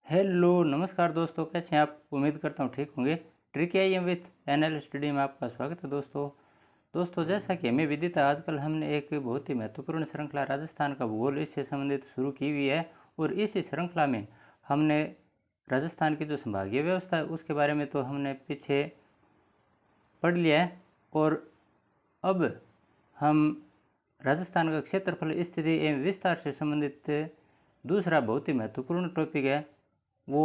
Hello नमस्कार दोस्तों, कैसे हैं आप। उम्मीद करता हूँ ठीक होंगे। Trick I am with NL study में आपका स्वागत है दोस्तों जैसा कि हमें विदित है, आजकल हमने एक बहुत ही महत्वपूर्ण श्रृंखला राजस्थान का भूगोल इससे संबंधित शुरू की हुई है। और इस श्रृंखला में हमने राजस्थान की जो संभागीय व्यवस्था है उसके बारे में तो हमने पीछे पढ़ लिया है। और अब हम राजस्थान का क्षेत्रफल, स्थिति एवं विस्तार से संबंधित दूसरा बहुत ही महत्वपूर्ण टॉपिक है वो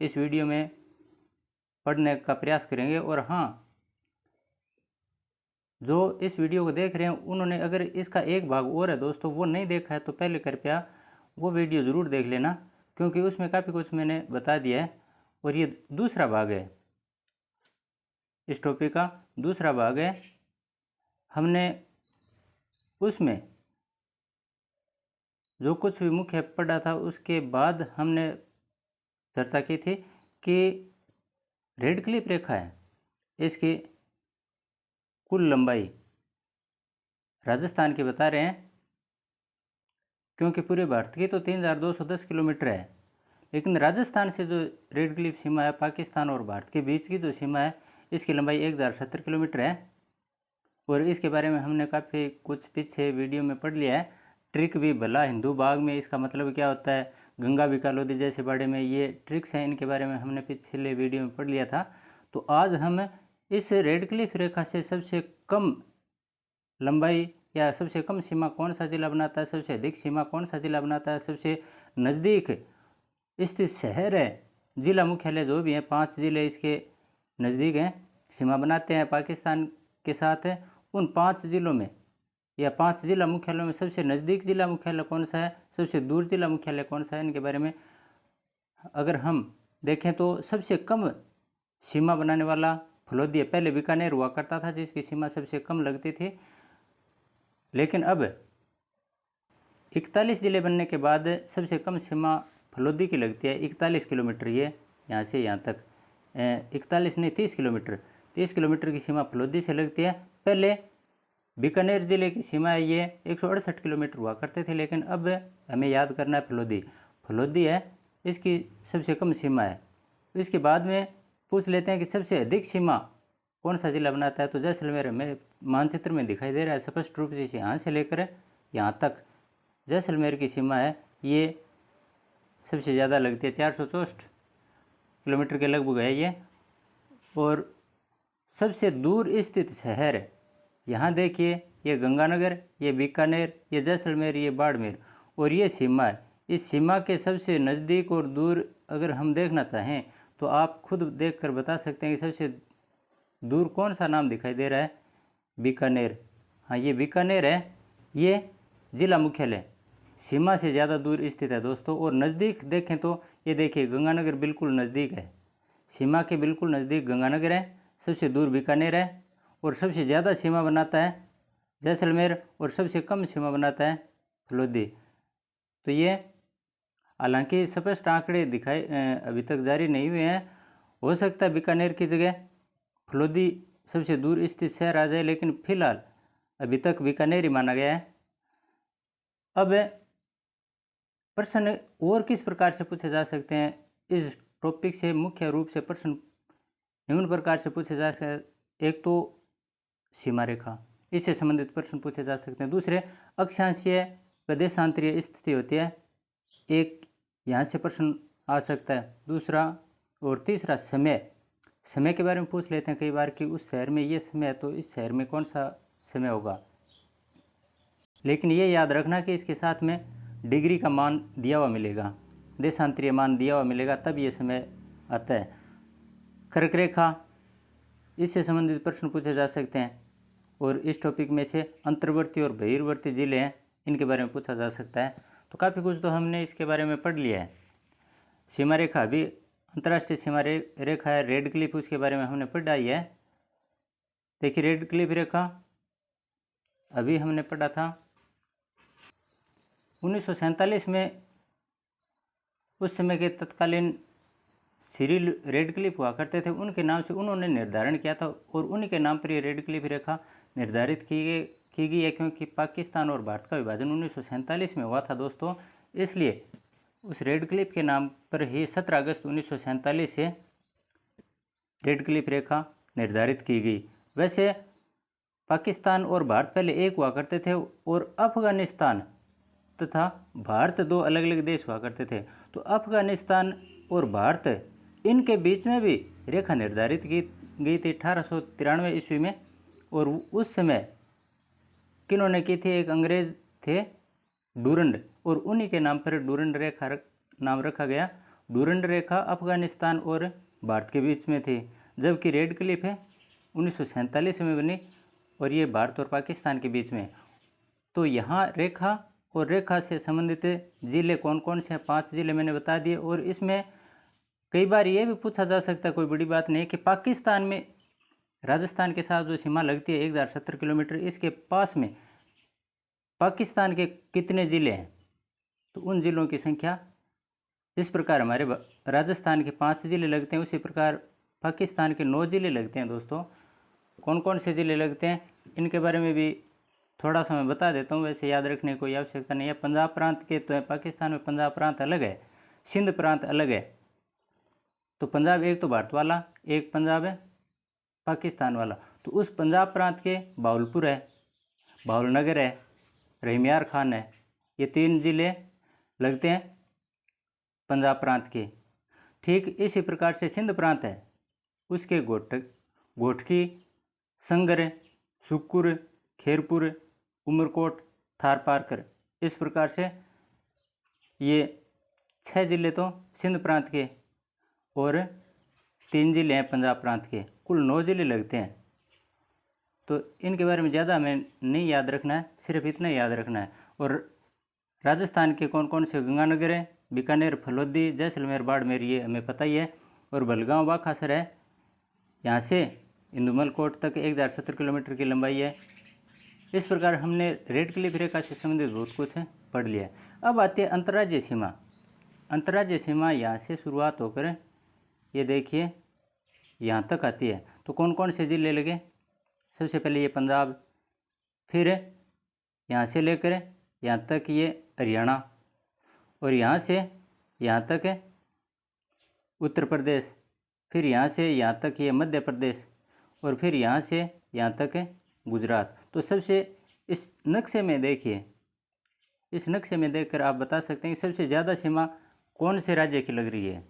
इस वीडियो में पढ़ने का प्रयास करेंगे। और हाँ, जो इस वीडियो को देख रहे हैं उन्होंने अगर इसका एक भाग और है दोस्तों वो नहीं देखा है तो पहले कृपया वो वीडियो ज़रूर देख लेना, क्योंकि उसमें काफ़ी कुछ मैंने बता दिया है। और ये दूसरा भाग है, इस टॉपिक का दूसरा भाग है। हमने उसमें जो कुछ भी मुख्य पढ़ा था उसके बाद हमने चर्चा की थी कि रेड क्लिफ रेखा है, इसकी कुल लंबाई राजस्थान की बता रहे हैं, क्योंकि पूरे भारत की तो 3210 किलोमीटर है, लेकिन राजस्थान से जो रेड क्लिफ सीमा है, पाकिस्तान और भारत के बीच की जो सीमा है, इसकी लंबाई 1070 किलोमीटर है। और इसके बारे में हमने काफ़ी कुछ पीछे वीडियो में पढ़ लिया है। ट्रिक भी भला हिंदू बाग में इसका मतलब क्या होता है, गंगा बिकालोदी जैसे बाड़े में, ये ट्रिक्स हैं, इनके बारे में हमने पिछले वीडियो में पढ़ लिया था। तो आज हम इस रेड क्लिफ रेखा से सबसे कम लंबाई या सबसे कम सीमा कौन सा जिला बनाता है, सबसे अधिक सीमा कौन सा जिला बनाता है, सबसे नज़दीक स्थित शहर है, जिला मुख्यालय जो भी हैं, 5 जिले इसके नज़दीक हैं, सीमा बनाते हैं पाकिस्तान के साथ है। उन 5 जिलों में या 5 जिला मुख्यालयों में सबसे नज़दीक जिला मुख्यालय कौन सा है, सबसे दूर जिला मुख्यालय कौन सा है, इनके बारे में अगर हम देखें तो सबसे कम सीमा बनाने वाला फलोदी है। पहले बीकानेर हुआ करता था जिसकी सीमा सबसे कम लगती थी, लेकिन अब 41 ज़िले बनने के बाद सबसे कम सीमा फलोदी की लगती है 41 किलोमीटर। ये यहाँ से यहाँ तक 41 नहीं 30 किलोमीटर, 30 किलोमीटर की सीमा फलोदी से लगती है। पहले बीकानेर ज़िले की सीमा है ये 168 किलोमीटर हुआ करते थे, लेकिन अब हमें याद करना है फलोदी है, इसकी सबसे कम सीमा है। इसके बाद में पूछ लेते हैं कि सबसे अधिक सीमा कौन सा जिला बनाता है, तो जैसलमेर में मानचित्र में दिखाई दे रहा है स्पष्ट रूप से, यहाँ से लेकर यहाँ तक जैसलमेर की सीमा है, ये सबसे ज़्यादा लगती है, 464 किलोमीटर के लगभग है ये। और सबसे दूर स्थित शहर यहाँ देखिए, ये गंगानगर, ये बीकानेर, ये जैसलमेर, ये बाड़मेर, और ये सीमा है। इस सीमा के सबसे नज़दीक और दूर अगर हम देखना चाहें तो आप खुद देखकर बता सकते हैं कि सबसे दूर कौन सा नाम दिखाई दे रहा है, बीकानेर। हाँ, ये बीकानेर है, ये जिला मुख्यालय सीमा से ज़्यादा दूर स्थित है दोस्तों। और नज़दीक देखें तो ये देखिए गंगानगर बिल्कुल नज़दीक है, सीमा के बिल्कुल नज़दीक गंगानगर है, सबसे दूर बीकानेर है, और सबसे ज़्यादा सीमा बनाता है जैसलमेर, और सबसे कम सीमा बनाता है फलोदी। तो ये हालांकि स्पष्ट आंकड़े दिखाई अभी तक जारी नहीं हुए हैं, हो सकता है बीकानेर की जगह फलोदी सबसे दूर स्थित शहर आ जाए, लेकिन फिलहाल अभी तक बीकानेर ही माना गया है। अब प्रश्न और किस प्रकार से पूछे जा सकते हैं इस टॉपिक से, मुख्य रूप से प्रश्न निम्न प्रकार से पूछे जा सकते हैं। एक तो सीमा रेखा, इससे संबंधित प्रश्न पूछे जा सकते हैं। दूसरे अक्षांशीय व देशांतरीय स्थिति होती है, एक यहाँ से प्रश्न आ सकता है। दूसरा और तीसरा समय के बारे में पूछ लेते हैं कई बार कि उस शहर में ये समय है तो इस शहर में कौन सा समय होगा, लेकिन ये याद रखना कि इसके साथ में डिग्री का मान दिया हुआ मिलेगा, देशांतरीय मान दिया हुआ मिलेगा, तब ये समय आता है। कर्क रेखा, इससे संबंधित प्रश्न पूछे जा सकते हैं। और इस टॉपिक में से अंतर्वर्ती और बहिर्वर्ती जिले हैं, इनके बारे में पूछा जा सकता है। तो काफ़ी कुछ तो हमने इसके बारे में पढ़ लिया है। सीमा रेखा अभी अंतर्राष्ट्रीय सीमा रेखा है, रेड क्लिफ, उसके बारे में हमने पढ़ा ही है। देखिए रेड क्लिफ रेखा अभी हमने पढ़ा था 1947 में, उस समय के तत्कालीन सिरिल रेड क्लिफ हुआ करते थे, उनके नाम से उन्होंने निर्धारण किया था, और उन्हीं के नाम पर ये रेड क्लिफ रेखा निर्धारित की गई है, क्योंकि पाकिस्तान और भारत का विभाजन 1947 में हुआ था दोस्तों, इसलिए उस रेड क्लिफ के नाम पर ही 17 अगस्त 1947 से रेड क्लिफ रेखा निर्धारित की गई। वैसे पाकिस्तान और भारत पहले एक हुआ करते थे और अफगानिस्तान तथा भारत दो अलग अलग देश हुआ करते थे। तो अफगानिस्तान और भारत इनके बीच में भी रेखा निर्धारित की गई थी 1893 ईस्वी में। और उस समय किन्होंने की थी, एक अंग्रेज थे डूरंड, और उन्हीं के नाम पर डूरंड रेखा नाम रखा गया। डूरंड रेखा अफगानिस्तान और भारत के बीच में थी, जबकि रेड क्लिफ है 1947 में बनी और ये भारत और पाकिस्तान के बीच में। तो यहाँ रेखा और रेखा से संबंधित ज़िले कौन कौन से हैं, 5 ज़िले मैंने बता दिए। और इसमें कई बार ये भी पूछा जा सकता है, कोई बड़ी बात नहीं, कि पाकिस्तान में राजस्थान के साथ जो सीमा लगती है 1070 किलोमीटर, इसके पास में पाकिस्तान के कितने ज़िले हैं? तो उन ज़िलों की संख्या इस प्रकार, हमारे राजस्थान के 5 ज़िले लगते हैं, उसी प्रकार पाकिस्तान के 9 ज़िले लगते हैं। दोस्तों, कौन कौन से ज़िले लगते हैं इनके बारे में भी थोड़ा सा मैं बता देता हूँ, वैसे याद रखने की कोई आवश्यकता नहीं है। पंजाब प्रांत के तो है, पाकिस्तान में पंजाब प्रांत अलग है, सिंध प्रांत अलग है। तो पंजाब एक तो भारत वाला, एक पंजाब है पाकिस्तान वाला। तो उस पंजाब प्रांत के बावलपुर है, भावलनगर है, रहीमयार खान है, ये 3 ज़िले लगते हैं पंजाब प्रांत के। ठीक इसी प्रकार से सिंध प्रांत है, उसके घोटकी, संगर, सुक्कुर, खेरपुर, उमरकोट, थारपारकर, इस प्रकार से ये 6 ज़िले तो सिंध प्रांत के और 3 ज़िले हैं पंजाब प्रांत के, कुल 9 ज़िले लगते हैं। तो इनके बारे में ज़्यादा हमें नहीं याद रखना है, सिर्फ इतना ही याद रखना है। और राजस्थान के कौन कौन से, गंगानगर है, बीकानेर, फलोदी, जैसलमेर, बाड़मेर, ये हमें पता ही है। और भलगांव, बाखासर है, यहाँ से इंदुमल कोट तक 1070 किलोमीटर की लंबाई है। इस प्रकार हमने रेड क्लिफ रेखा से संबंधित बहुत कुछ पढ़ लिया। अब आती है अंतर्राज्यीय सीमा। अंतर्राज्यीय सीमा यहाँ से शुरुआत होकर ये देखिए यहाँ तक आती है। तो कौन कौन से ज़िले लगे? सबसे पहले ये पंजाब, फिर यहाँ से लेकर यहाँ तक ये हरियाणा, और यहाँ से यहाँ तक है उत्तर प्रदेश, फिर यहाँ से यहाँ तक ये मध्य प्रदेश, और फिर यहाँ से यहाँ तक है गुजरात। तो सबसे इस नक्शे में देखिए, इस नक्शे में देखकर आप बता सकते हैं कि सबसे ज़्यादा सीमा कौन से राज्य की लग रही है।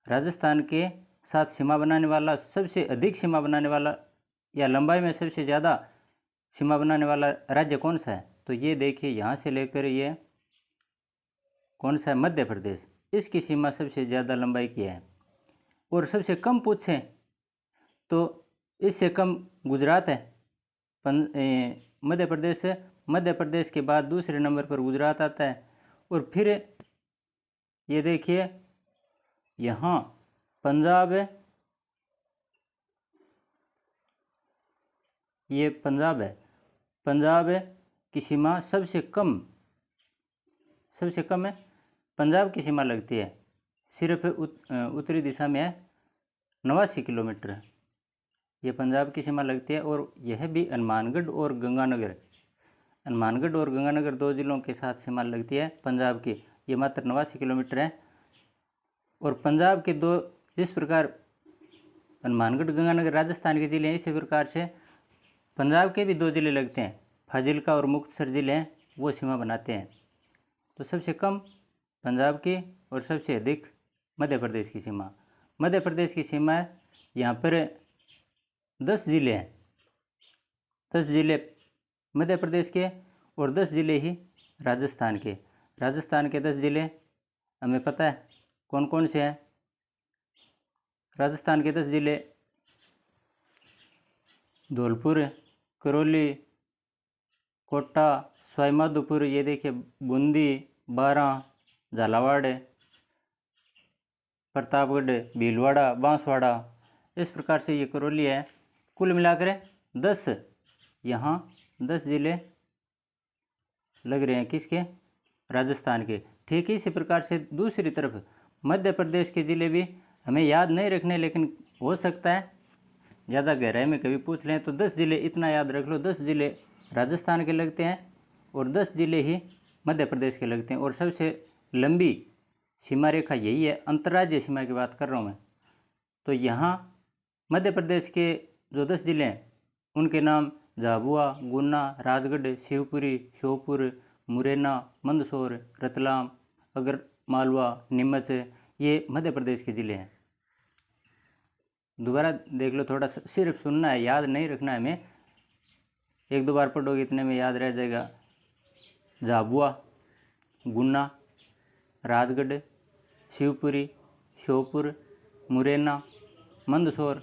राजस्थान के साथ सीमा बनाने वाला, सबसे अधिक सीमा बनाने वाला या लंबाई में सबसे ज़्यादा सीमा बनाने वाला राज्य कौन सा है? तो ये देखिए, यहाँ से लेकर ये कौन सा है? मध्य प्रदेश। इसकी सीमा सबसे ज़्यादा लंबाई की है। और सबसे कम पूछें तो इससे कम गुजरात है, मध्य प्रदेश है। मध्य प्रदेश के बाद दूसरे नंबर पर गुजरात आता है। और फिर ये देखिए यहाँ पंजाब है, ये पंजाब है। पंजाब की सीमा सबसे कम है, पंजाब की सीमा लगती है, सिर्फ उत्तरी दिशा में है 89 किलोमीटर, ये पंजाब की सीमा लगती है। और यह भी हनुमानगढ़ और गंगानगर, हनुमानगढ़ और गंगानगर 2 ज़िलों के साथ सीमा लगती है पंजाब की, ये मात्र 89 किलोमीटर है। और पंजाब के 2, जिस प्रकार हनुमानगढ़, गंगानगर राजस्थान के ज़िले हैं, इसी प्रकार से पंजाब के भी 2 ज़िले लगते हैं, फाजिलका और मुक्तसर ज़िले हैं, वो सीमा बनाते हैं। तो सबसे कम पंजाब की और सबसे अधिक मध्य प्रदेश की सीमा। मध्य प्रदेश की सीमा है, यहाँ पर 10 ज़िले हैं, 10 ज़िले मध्य प्रदेश के और 10 ज़िले ही राजस्थान के। राजस्थान के 10 ज़िले हमें पता है कौन कौन से हैं। राजस्थान के 10 ज़िले धौलपुर, करौली, कोटा, सवाईमाधोपुर, ये देखिए बूंदी, बारां, झालावाड़, प्रतापगढ़, भीलवाड़ा, बांसवाड़ा, इस प्रकार से ये करौली है। कुल मिलाकर 10, यहाँ 10 ज़िले लग रहे हैं किसके? राजस्थान के। ठीक इसी प्रकार से दूसरी तरफ मध्य प्रदेश के ज़िले भी हमें याद नहीं रखने, लेकिन हो सकता है ज़्यादा गहराई में कभी पूछ लें तो 10 ज़िले इतना याद रख लो, 10 ज़िले राजस्थान के लगते हैं और 10 ज़िले ही मध्य प्रदेश के लगते हैं। और सबसे लंबी सीमा रेखा यही है, अंतर्राज्यीय सीमा की बात कर रहा हूँ मैं। तो यहाँ मध्य प्रदेश के जो 10 जिले हैं उनके नाम झाबुआ, गुना, राजगढ़, शिवपुरी, श्योपुर, मुरैना, मंदसौर, रतलाम, आगरमालवा, नीमच, ये मध्य प्रदेश के ज़िले हैं। दोबारा देख लो, थोड़ा सिर्फ सुनना है, याद नहीं रखना है हमें, 1-2 बार पढ़ोगे इतने में याद रह जाएगा। झाबुआ, गुना, राजगढ़, शिवपुरी, श्योपुर, मुरैना, मंदसौर,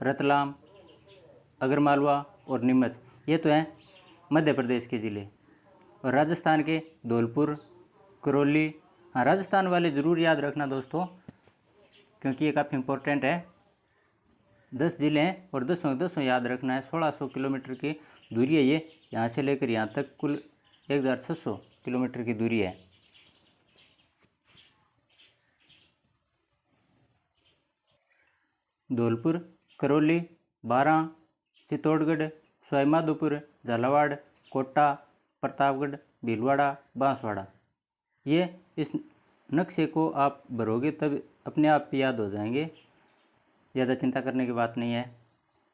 रतलाम, आगरमालवा और नीमच, ये तो हैं मध्य प्रदेश के ज़िले। और राजस्थान के धौलपुर, करौली, हाँ राजस्थान वाले ज़रूर याद रखना दोस्तों, क्योंकि ये काफ़ी इम्पोर्टेंट है। 10 ज़िले हैं और 10 याद रखना है। 1600 किलोमीटर की दूरी है ये, यहाँ से लेकर यहाँ तक कुल 1600 किलोमीटर की दूरी है। धौलपुर, करौली, बारां, चित्तौड़गढ़, सवाईमाधोपुर, झालावाड़, कोटा, प्रतापगढ़, भीलवाड़ा, बांसवाड़ा, ये इस नक्शे को आप भरोगे तब अपने आप याद हो जाएंगे, ज़्यादा चिंता करने की बात नहीं है।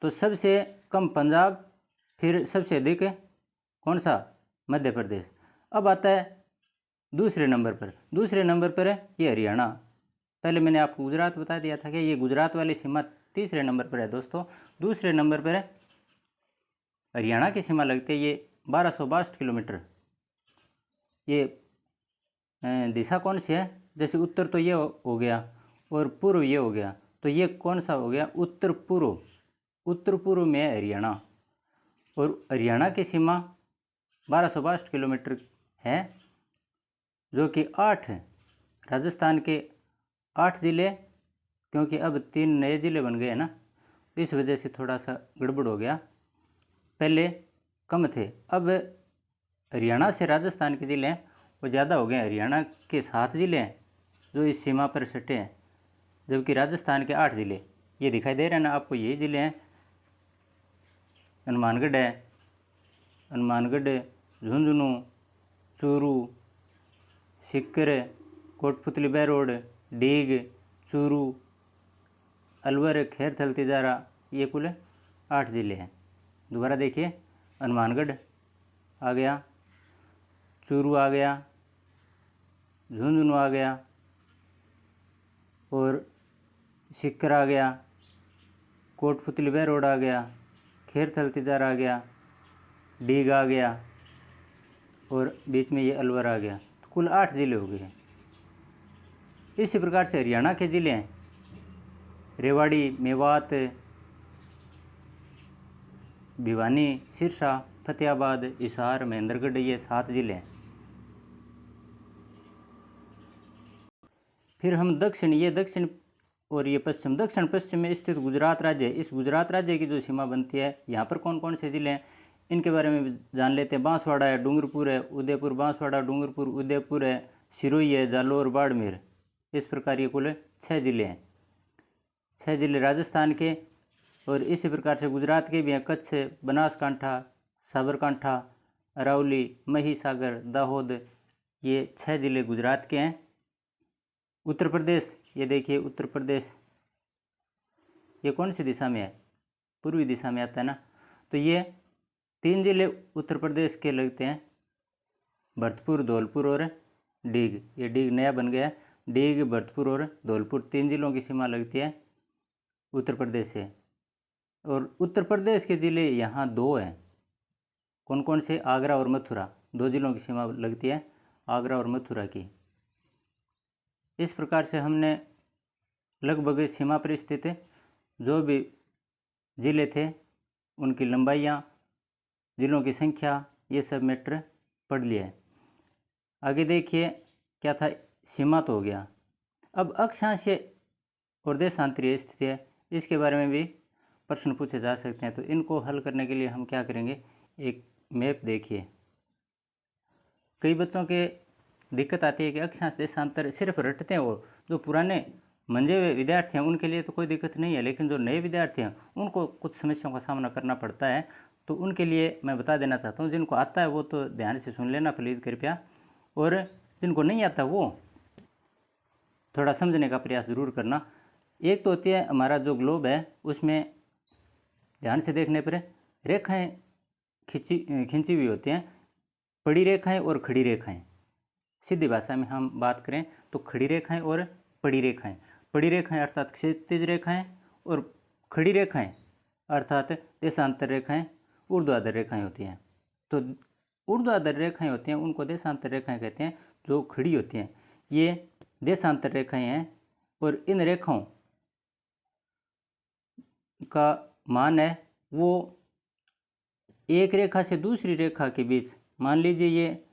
तो सबसे कम पंजाब, फिर सबसे अधिक कौन सा? मध्य प्रदेश। अब आता है दूसरे नंबर पर है ये हरियाणा। पहले मैंने आपको गुजरात बता दिया था कि ये गुजरात वाली सीमा तीसरे नंबर पर है दोस्तों। दूसरे नंबर पर है हरियाणा की सीमा लगती है, ये 1262 किलोमीटर। ये दिशा कौन सी है? जैसे उत्तर तो ये हो गया और पूर्व ये हो गया, तो ये कौन सा हो गया? उत्तर पूर्व। उत्तर पूर्व में है हरियाणा, और हरियाणा की सीमा 1262 किलोमीटर है, जो कि 8 राजस्थान के 8 ज़िले, क्योंकि अब 3 नए ज़िले बन गए हैं ना, इस वजह से थोड़ा सा गड़बड़ हो गया, पहले कम थे। अब हरियाणा से राजस्थान के ज़िले हैं वो ज़्यादा हो गए। हरियाणा के 7 ज़िले हैं जो इस सीमा पर सटे हैं, जबकि राजस्थान के 8 ज़िले, ये दिखाई दे रहे हैं ना आपको, यही ज़िले हैं। हनुमानगढ़ है, हनुमानगढ़, झुंझुनू, चूरू, सीकर, कोटपुतली बहरोड, डीग, चूरू, अलवर, खैरथल, तिजारा, ये कुल 8 ज़िले हैं। दोबारा देखिए, हनुमानगढ़ आ गया, चूरू आ गया, झुंझुनू आ गया, और सीकर आ गया, कोटपुतली बहरोड आ गया, खैरथल तिजारा आ गया, डीग आ गया, और बीच में ये अलवर आ गया। तो कुल 8 ज़िले हो गए। इसी प्रकार से हरियाणा के ज़िले हैं रेवाड़ी, मेवात, भिवानी, सिरसा, फतेहाबाद, हिसार, महेंद्रगढ़, ये 7 ज़िले हैं। फिर हम दक्षिण और ये पश्चिम, दक्षिण पश्चिम में स्थित गुजरात राज्य, इस गुजरात राज्य की जो सीमा बनती है, यहाँ पर कौन कौन से ज़िले हैं इनके बारे में भी जान लेते हैं। बांसवाड़ा है, डूंगरपुर है, उदयपुर, बांसवाड़ा, डूंगरपुर, उदयपुर है, सिरोही है, जालोर, बाड़मेर, इस प्रकार ये कुल 6 ज़िले हैं। 6 ज़िले राजस्थान के, और इसी प्रकार से गुजरात के भी हैं, कच्छ, बनासकांठा, साबरकांठा, अरावली, महिसागर, दाहोद, ये 6 ज़िले गुजरात के हैं। उत्तर प्रदेश, ये देखिए उत्तर प्रदेश, ये कौन सी दिशा में है? पूर्वी दिशा में आता है ना। तो ये 3 ज़िले उत्तर प्रदेश के लगते हैं, भरतपुर, धौलपुर और डीग। ये डीग नया बन गया है, डीग, भरतपुर और धौलपुर 3 ज़िलों की सीमा लगती है उत्तर प्रदेश से। और उत्तर प्रदेश के ज़िले यहाँ 2 हैं, कौन कौन से? आगरा और मथुरा, 2 ज़िलों की सीमा लगती है, आगरा और मथुरा की। इस प्रकार से हमने लगभग सीमा पर स्थित जो भी ज़िले थे उनकी लंबाइयाँ, ज़िलों की संख्या, ये सब मैटर पढ़ लिया है। आगे देखिए क्या था, सीमा तो हो गया। अब अक्षांशीय और देशांतरीय स्थिति है, इसके बारे में भी प्रश्न पूछे जा सकते हैं। तो इनको हल करने के लिए हम क्या करेंगे, एक मैप देखिए। कई बच्चों के दिक्कत आती है कि अक्षांश देशांतर सिर्फ रटते हैं, वो जो पुराने मंजे हुए विद्यार्थी हैं उनके लिए तो कोई दिक्कत नहीं है, लेकिन जो नए विद्यार्थी हैं उनको कुछ समस्याओं का सामना करना पड़ता है। तो उनके लिए मैं बता देना चाहता हूँ, जिनको आता है वो तो ध्यान से सुन लेना प्लीज़ कृपया, और जिनको नहीं आता वो थोड़ा समझने का प्रयास ज़रूर करना। एक तो होती है हमारा जो ग्लोब है, उसमें ध्यान से देखने पर रेखाएं खींची हुई होती हैं, पड़ी रेखाएं और खड़ी रेखाएं। सीधी भाषा में हम बात करें तो खड़ी रेखाएं और पड़ी रेखाएं। पड़ी रेखाएं अर्थात क्षैतिज रेखाएं और खड़ी रेखाएं अर्थात देशांतर रेखाएं, ऊर्ध्वाधर रेखाएं होती हैं। तो ऊर्ध्वाधर रेखाएं होती हैं उनको देशांतर रेखाएं कहते हैं। जो खड़ी होती हैं ये देशांतर रेखाएं हैं, और इन रेखाओं का मान है वो एक रेखा से दूसरी रेखा के बीच, मान लीजिए ये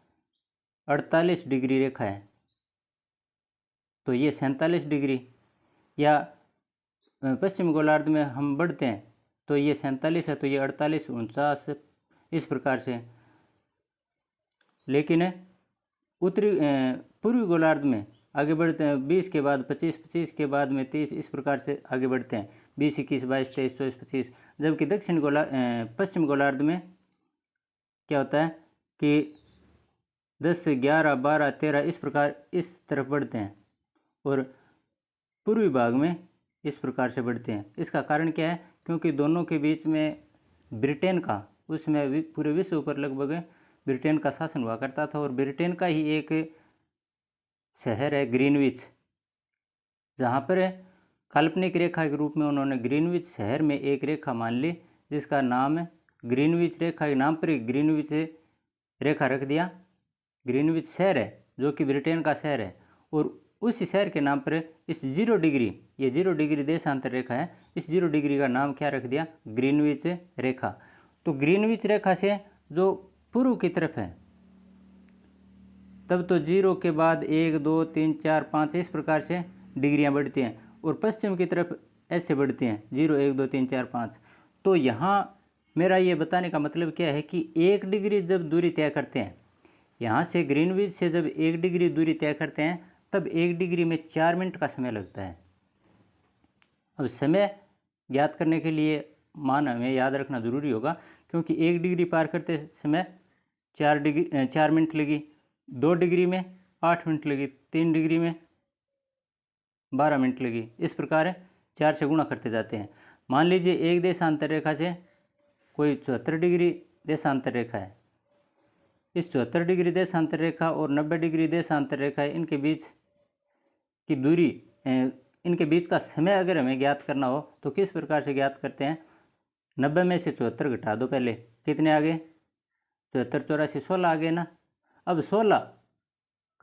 48 डिग्री रेखा है तो ये 47 डिग्री, या पश्चिम गोलार्ध में हम बढ़ते हैं तो ये 47 है तो ये 48, 49 इस प्रकार से। लेकिन उत्तरी पूर्वी गोलार्ध में आगे बढ़ते हैं 20 के बाद 25, 25 के बाद में 30 इस प्रकार से आगे बढ़ते हैं 20, 21, 22, 23, 24, 25। जबकि पश्चिम गोलार्ध में क्या होता है कि 10, 11, 12, 13 इस प्रकार इस तरफ बढ़ते हैं, और पूर्वी भाग में इस प्रकार से बढ़ते हैं। इसका कारण क्या है? क्योंकि दोनों के बीच में ब्रिटेन का, उसमें पूरे विश्व पर लगभग ब्रिटेन का शासन हुआ करता था, और ब्रिटेन का ही एक शहर है ग्रीनविच, जहाँ पर काल्पनिक रेखा के रूप में उन्होंने ग्रीनविच शहर में एक रेखा मान ली, जिसका नाम ग्रीनविच रेखा के नाम पर ही ग्रीनविच रेखा रख दिया। ग्रीनविच शहर है जो कि ब्रिटेन का शहर है, और उस शहर के नाम पर इस 0 डिग्री, ये 0 डिग्री देशांतर रेखा है, इस 0 डिग्री का नाम क्या रख दिया? ग्रीनविच रेखा। तो ग्रीनविच रेखा से जो पूर्व की तरफ है तब तो 0 के बाद 1, 2, 3, 4, 5 इस प्रकार से डिग्रियां बढ़ती हैं, और पश्चिम की तरफ ऐसे बढ़ती हैं 0, 1, 2, 3, 4, 5। तो यहाँ मेरा ये बताने का मतलब क्या है कि 1 डिग्री जब दूरी तय करते हैं, यहाँ से ग्रीनविच से जब 1 डिग्री दूरी तय करते हैं तब 1 डिग्री में 4 मिनट का समय लगता है। अब समय ज्ञात करने के लिए मान हमें याद रखना ज़रूरी होगा, क्योंकि 1 डिग्री पार करते समय 4 मिनट लगी, 2 डिग्री में 8 मिनट लगी, 3 डिग्री में 12 मिनट लगी, इस प्रकार 4 से गुणा करते जाते हैं। मान लीजिए एक देशांतर रेखा से कोई 74 डिग्री देशांतर रेखा है, इस 74 डिग्री देशांतर रेखा और 90 डिग्री देशांतर रेखा है, इनके बीच की दूरी, इनके बीच का समय अगर हमें ज्ञात करना हो तो किस प्रकार से ज्ञात करते हैं? 90 में से 74 घटा दो, पहले कितने आ गए? 74, 84, 16 आ गए ना। अब 16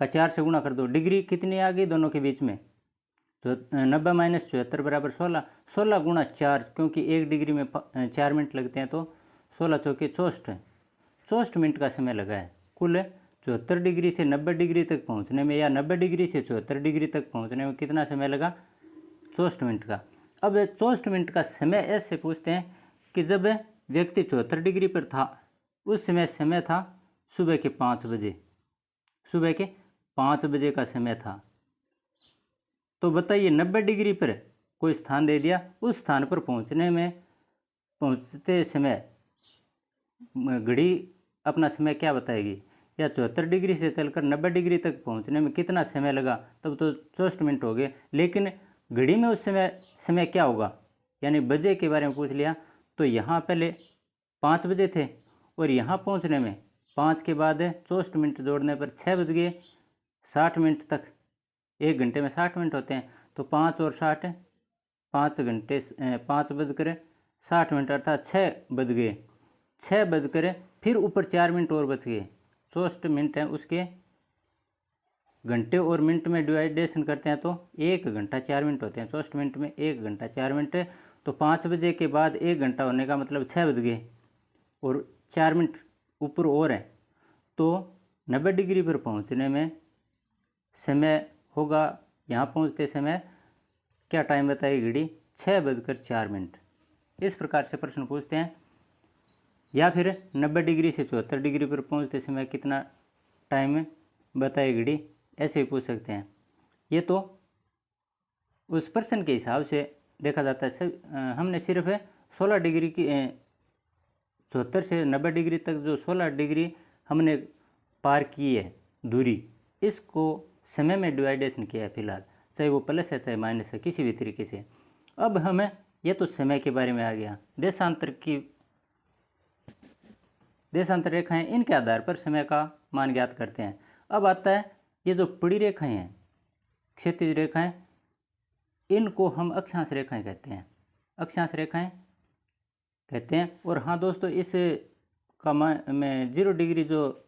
का 4 से गुणा कर दो, डिग्री कितनी आ गई दोनों के बीच में? 90 माइनस 74 बराबर 16, 16 गुणा 4, क्योंकि 1 डिग्री में 4 मिनट लगते हैं, तो 16 चौके 64, 64 मिनट का समय लगा है। कुल 74 डिग्री से 90 डिग्री तक पहुंचने में, या 90 डिग्री से 74 डिग्री तक पहुंचने में कितना समय लगा? 64 मिनट का। अब 64 मिनट का समय ऐसे पूछते हैं कि जब व्यक्ति 74 डिग्री पर था उस समय था सुबह के 5 बजे, सुबह के 5 बजे का समय था। तो बताइए 90 डिग्री पर कोई स्थान दे दिया, उस स्थान पर पहुंचते समय घड़ी अपना समय क्या बताएगी? या 74 डिग्री से चलकर 90 डिग्री तक पहुंचने में कितना समय लगा? तब तो 64 मिनट हो गए। लेकिन घड़ी में उस समय क्या होगा? यानी बजे के बारे में पूछ लिया, तो यहाँ पहले 5 बजे थे, और यहाँ पहुँचने में 5 के बाद 64 मिनट जोड़ने पर 6 बज गए। 60 मिनट तक, 1 घंटे में 60 मिनट होते हैं, तो 5 और 60, 5 घंटे 5 बजकर 60 मिनट अर्थात 6 बज गए। 6 बजकर फिर ऊपर 4 मिनट और बच गए, 64 मिनट हैं, उसके घंटे और मिनट में डिवाइडेशन करते हैं तो 1 घंटा 4 मिनट होते हैं। 64 मिनट में 1 घंटा 4 मिनट, तो 5 बजे के बाद 1 घंटा होने का मतलब 6 बज गए, और 4 मिनट ऊपर और है, तो 90 डिग्री पर पहुंचने में समय होगा, यहाँ पहुंचते समय क्या टाइम बताएगी घड़ी? 6:04। इस प्रकार से प्रश्न पूछते हैं। या फिर 90 डिग्री से 74 डिग्री पर पहुंचते समय कितना टाइम बताए घड़ी, ऐसे ही पूछ सकते हैं। ये तो उस प्रश्न के हिसाब से देखा जाता है। हमने सिर्फ 16 डिग्री की 74 से 90 डिग्री तक जो 16 डिग्री हमने पार की है दूरी, इसको समय में डिवाइडेशन किया है फिलहाल। चाहे वो प्लस है चाहे माइनस है, किसी भी तरीके से। अब हमें ये तो समय के बारे में आ गया। देशांतर रेखाएं, इनके आधार पर समय का मान ज्ञात करते हैं। अब आता है ये जो पड़ी रेखाएं हैं, क्षैतिज रेखाएं, इनको हम अक्षांश रेखाएं कहते हैं, अक्षांश रेखाएं कहते हैं। और हाँ दोस्तों, इस का में 0 डिग्री जो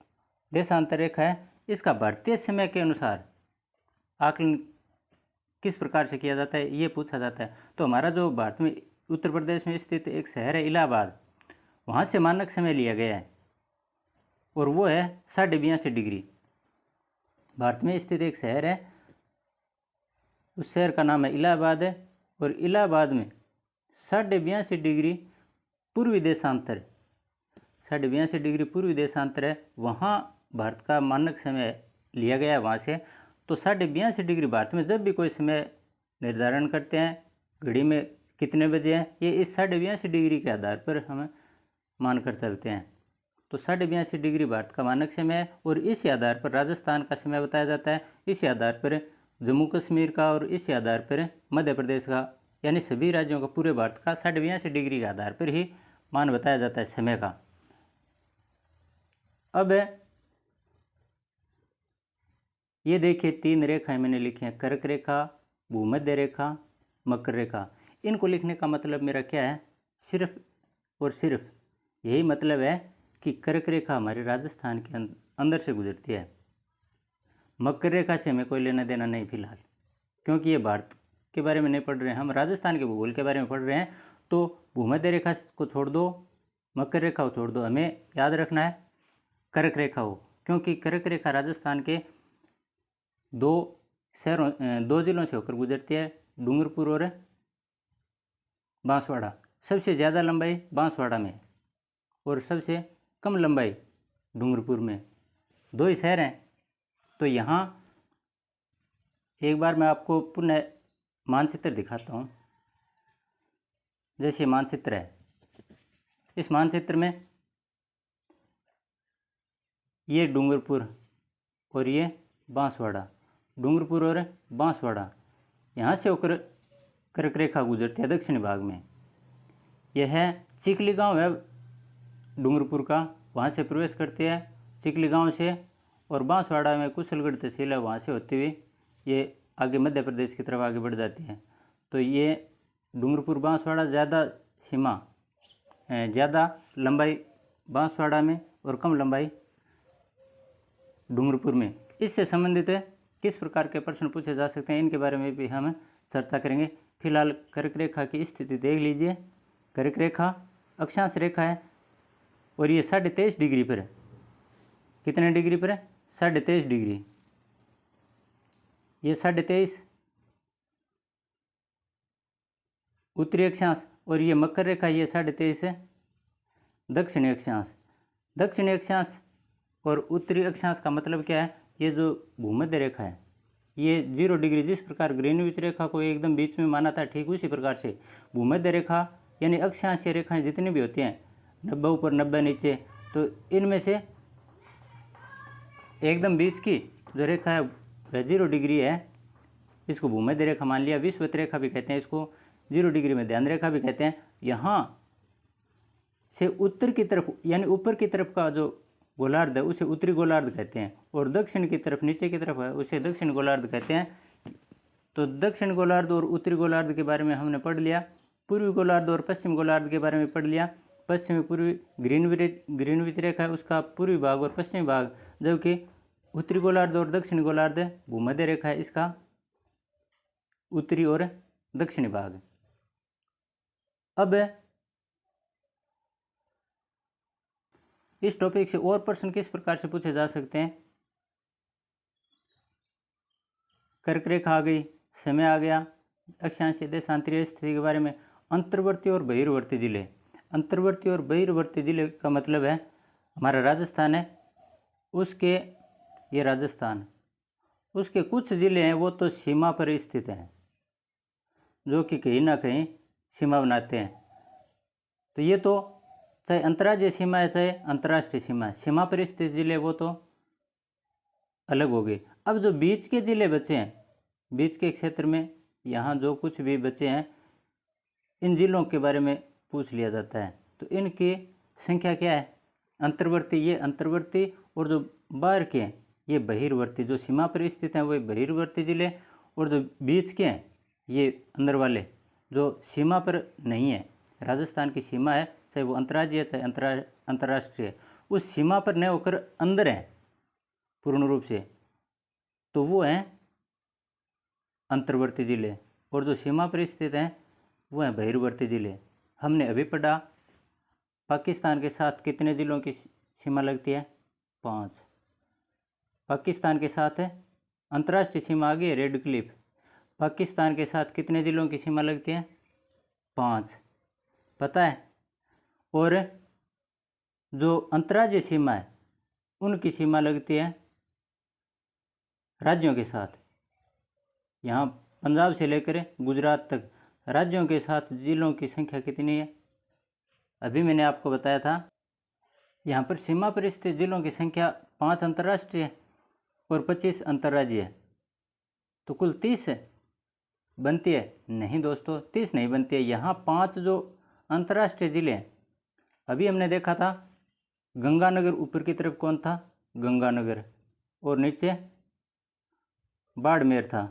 देशांतर रेखा है, इसका भारतीय समय के अनुसार आकलन किस प्रकार से किया जाता है, ये पूछा जाता है। तो हमारा जो भारत में उत्तर प्रदेश में स्थित एक शहर है इलाहाबाद, वहाँ से मानक समय लिया गया है और वो है 82.5 डिग्री। भारत में स्थित एक शहर है, उस शहर का नाम है इलाहाबाद है, और इलाहाबाद में 82.5 डिग्री पूर्वी देशांतर, 82.5 डिग्री पूर्वी देशांतर है, वहाँ भारत का मानक समय लिया गया है वहाँ से। तो 82.5 डिग्री भारत में जब भी कोई समय निर्धारण करते हैं, घड़ी में कितने बजे हैं, ये इस 82.5 डिग्री के आधार पर हम मानकर चलते हैं। तो 82.5 डिग्री भारत का मानक समय है, और इसी आधार पर राजस्थान का समय बताया जाता है, इसी आधार पर जम्मू कश्मीर का, और इसी आधार पर मध्य प्रदेश का, यानी सभी राज्यों का, पूरे भारत का 82.5 डिग्री के आधार पर ही मान बताया जाता है समय का। अब ये देखिए 3 रेखाएं मैंने लिखी हैं, कर्क रेखा, भूमध्य रेखा, मकर रेखा। इनको लिखने का मतलब मेरा क्या है, सिर्फ और सिर्फ यही मतलब है कि कर्क रेखा हमारे राजस्थान के अंदर से गुजरती है। मकर रेखा से हमें कोई लेना देना नहीं फिलहाल, क्योंकि ये भारत के बारे में नहीं पढ़ रहे हैं, हम राजस्थान के भूगोल के बारे में पढ़ रहे हैं। तो भूमध्य रेखा को छोड़ दो, मकर रेखा को छोड़ दो, हमें याद रखना है कर्क रेखा हो, क्योंकि कर्क रेखा राजस्थान के 2 जिलों से होकर गुजरती है, डूंगरपुर और बांसवाड़ा। सबसे ज़्यादा लंबाई बांसवाड़ा में और सबसे कम लंबाई डूंगरपुर में, 2 ही शहर हैं। तो यहाँ एक बार मैं आपको पुनः मानचित्र दिखाता हूँ। जैसे मानचित्र है, इस मानचित्र में ये डूंगरपुर और ये बांसवाड़ा, डूंगरपुर और बांसवाड़ा, यहाँ से होकर कर्क रेखा गुजरती है दक्षिणी भाग में। यह है चिखली गांव है डूंगरपुर का, वहाँ से प्रवेश करती है चिखली गांव से, और बांसवाड़ा में कुशलगढ़ तहसील है, वहाँ से होती हुई ये आगे मध्य प्रदेश की तरफ आगे बढ़ जाती है। तो ये डूंगरपुर बांसवाड़ा ज़्यादा लंबाई बांसवाड़ा में और कम लंबाई डूंगरपुर में। इससे संबंधित किस प्रकार के प्रश्न पूछे जा सकते हैं, इनके बारे में भी हम चर्चा करेंगे। फिलहाल कर्क रेखा की स्थिति देख लीजिए। कर्क रेखा अक्षांश रेखा है और ये 23.5 डिग्री पर है। कितने डिग्री पर है? 23.5 डिग्री। ये 23.5 उत्तरी अक्षांश, और ये मकर रेखा, ये 23.5 है दक्षिणी अक्षांश। दक्षिणी अक्षांश और उत्तरी अक्षांश का मतलब क्या है? ये जो भूमध्य रेखा है, ये 0 डिग्री, जिस प्रकार ग्रीनविच रेखा को एकदम बीच में माना था, ठीक उसी प्रकार से भूमध्य रेखा यानी अक्षांशीय रेखाएं जितनी भी होती हैं, 90 ऊपर 90 नीचे, तो इनमें से एकदम बीच की जो रेखा है वह 0 डिग्री है, इसको भूमध्य रेखा मान लिया। विषुवत रेखा भी कहते हैं इसको, 0 डिग्री में ध्यान रेखा भी कहते हैं। यहाँ से उत्तर की तरफ यानी ऊपर की तरफ का जो गोलार्ध है उसे उत्तरी गोलार्ध कहते हैं, और दक्षिण की तरफ नीचे की तरफ है उसे दक्षिण गोलार्ध कहते हैं। तो दक्षिण गोलार्ध और उत्तरी गोलार्ध के बारे में हमने पढ़ लिया। पूर्वी गोलार्ध और पश्चिम गोलार्ध के बारे में पढ़ लिया। पश्चिमी पूर्वी ग्रीनविच रेखा है, उसका पूर्वी भाग और पश्चिमी भाग, जबकि उत्तरी गोलार्ध और दक्षिण गोलार्ध भूमध्य रेखा है, इसका उत्तरी और दक्षिणी भाग। अब इस टॉपिक से और प्रश्न किस प्रकार से पूछे जा सकते हैं? कर्क रेखा आ गई, समय आ गया, अक्षांशीय देशांतरीय स्थिति के बारे में। अंतर्वर्ती और बहिर्वर्ती जिले, अंतर्वर्ती और बहिर्वर्ती जिले का मतलब है हमारा राजस्थान है, उसके ये राजस्थान, उसके कुछ ज़िले हैं वो तो सीमा पर स्थित हैं, जो कि कहीं ना कहीं सीमा बनाते हैं। तो ये तो चाहे अंतर्राज्यीय सीमा है चाहे अंतर्राष्ट्रीय सीमा है, सीमा पर स्थित जिले वो तो अलग हो गए। अब जो बीच के जिले बचे हैं बीच के क्षेत्र में यहाँ जो कुछ भी बचे हैं इन जिलों के बारे में पूछ लिया जाता है। तो इनकी संख्या क्या है? अंतर्वर्ती, ये अंतर्वर्ती, और जो बाहर के हैं ये बहिर्वर्ती, जो सीमा पर स्थित हैं वो बहिर्वर्ती जिले, और जो बीच के हैं ये अंदर वाले जो सीमा पर नहीं है। राजस्थान की सीमा है, चाहे वो अंतर्राज्यीय चाहे अंतर्राष्ट्रीय, उस सीमा पर न होकर अंदर है पूर्ण रूप से, तो वो हैं अंतर्वर्ती जिले, और जो सीमा पर स्थित हैं वो हैं बहिर्वर्ती जिले। हमने अभी पढ़ा पाकिस्तान के साथ कितने जिलों की सीमा लगती है? 5। पाकिस्तान के साथ है अंतर्राष्ट्रीय सीमा आ गई रेड क्लिफ। पाकिस्तान के साथ कितने जिलों की सीमा लगती है? 5, पता है। और जो अंतर्राज्यीय सीमा है उनकी सीमा लगती है राज्यों के साथ। यहाँ पंजाब से लेकर गुजरात तक राज्यों के साथ जिलों की संख्या कितनी है? अभी मैंने आपको बताया था यहाँ पर सीमा पर स्थित जिलों की संख्या 5 अंतर्राष्ट्रीय और 25 अंतर्राज्यीय है, तो कुल 30 बनती है। नहीं दोस्तों, 30 नहीं बनती है। यहाँ 5 जो अंतर्राष्ट्रीय जिले हैं, अभी हमने देखा था गंगानगर ऊपर की तरफ कौन था? गंगानगर, और नीचे बाड़मेर था।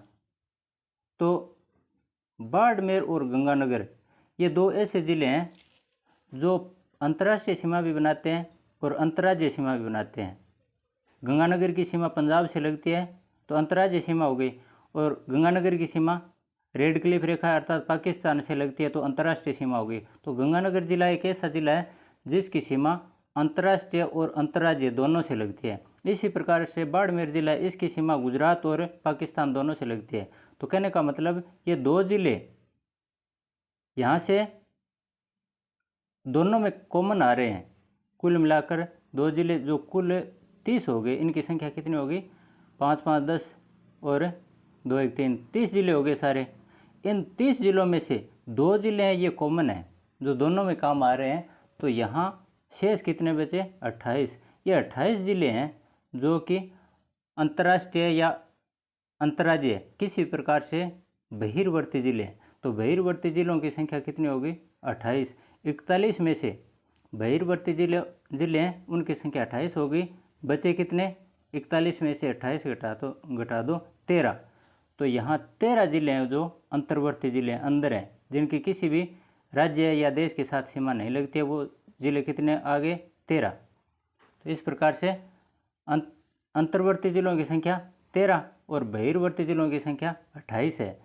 तो बाड़मेर और गंगानगर ये दो ऐसे ज़िले हैं जो अंतर्राष्ट्रीय सीमा भी बनाते हैं और अंतर्राज्यीय सीमा भी बनाते हैं। गंगानगर की सीमा पंजाब से लगती है तो अंतर्राज्यीय सीमा हो गई, और गंगानगर की सीमा रेड क्लिफ रेखा अर्थात पाकिस्तान से लगती है तो अंतर्राष्ट्रीय सीमा हो गई। तो गंगानगर जिला एक ऐसा जिला है जिसकी सीमा अंतर्राष्ट्रीय और अंतर्राज्यीय दोनों से लगती है। इसी प्रकार से बाड़मेर जिला, इसकी सीमा गुजरात और पाकिस्तान दोनों से लगती है। तो कहने का मतलब ये दो जिले यहाँ से दोनों में कॉमन आ रहे हैं। कुल मिलाकर दो जिले जो कुल 30 हो गए, इनकी संख्या कितनी होगी? 5 5 10 और 2 1 3, 30 जिले हो गए सारे। इन 30 जिलों में से दो जिले हैं ये कॉमन है जो दोनों में काम आ रहे हैं। तो यहाँ शेष कितने बचे? 28। ये 28 जिले हैं जो कि अंतर्राष्ट्रीय या अंतर्राज्यीय किसी प्रकार से बहिर्वर्ती जिले हैं। तो बहिर्वर्ती जिलों की संख्या कितनी होगी? 28। 41 में से बहिर्वर्ती जिले हैं उनकी संख्या 28 होगी। बचे कितने? 41 में से 28 घटा दो 13। तो यहाँ 13 जिले हैं जो अंतर्वर्ती जिले अंदर हैं, जिनकी किसी भी राज्य या देश के साथ सीमा नहीं लगती है। वो जिले कितने आ गए? 13। तो इस प्रकार से अंतर्वर्ती जिलों की संख्या 13 और बहिर्वर्ती जिलों की संख्या 28 है।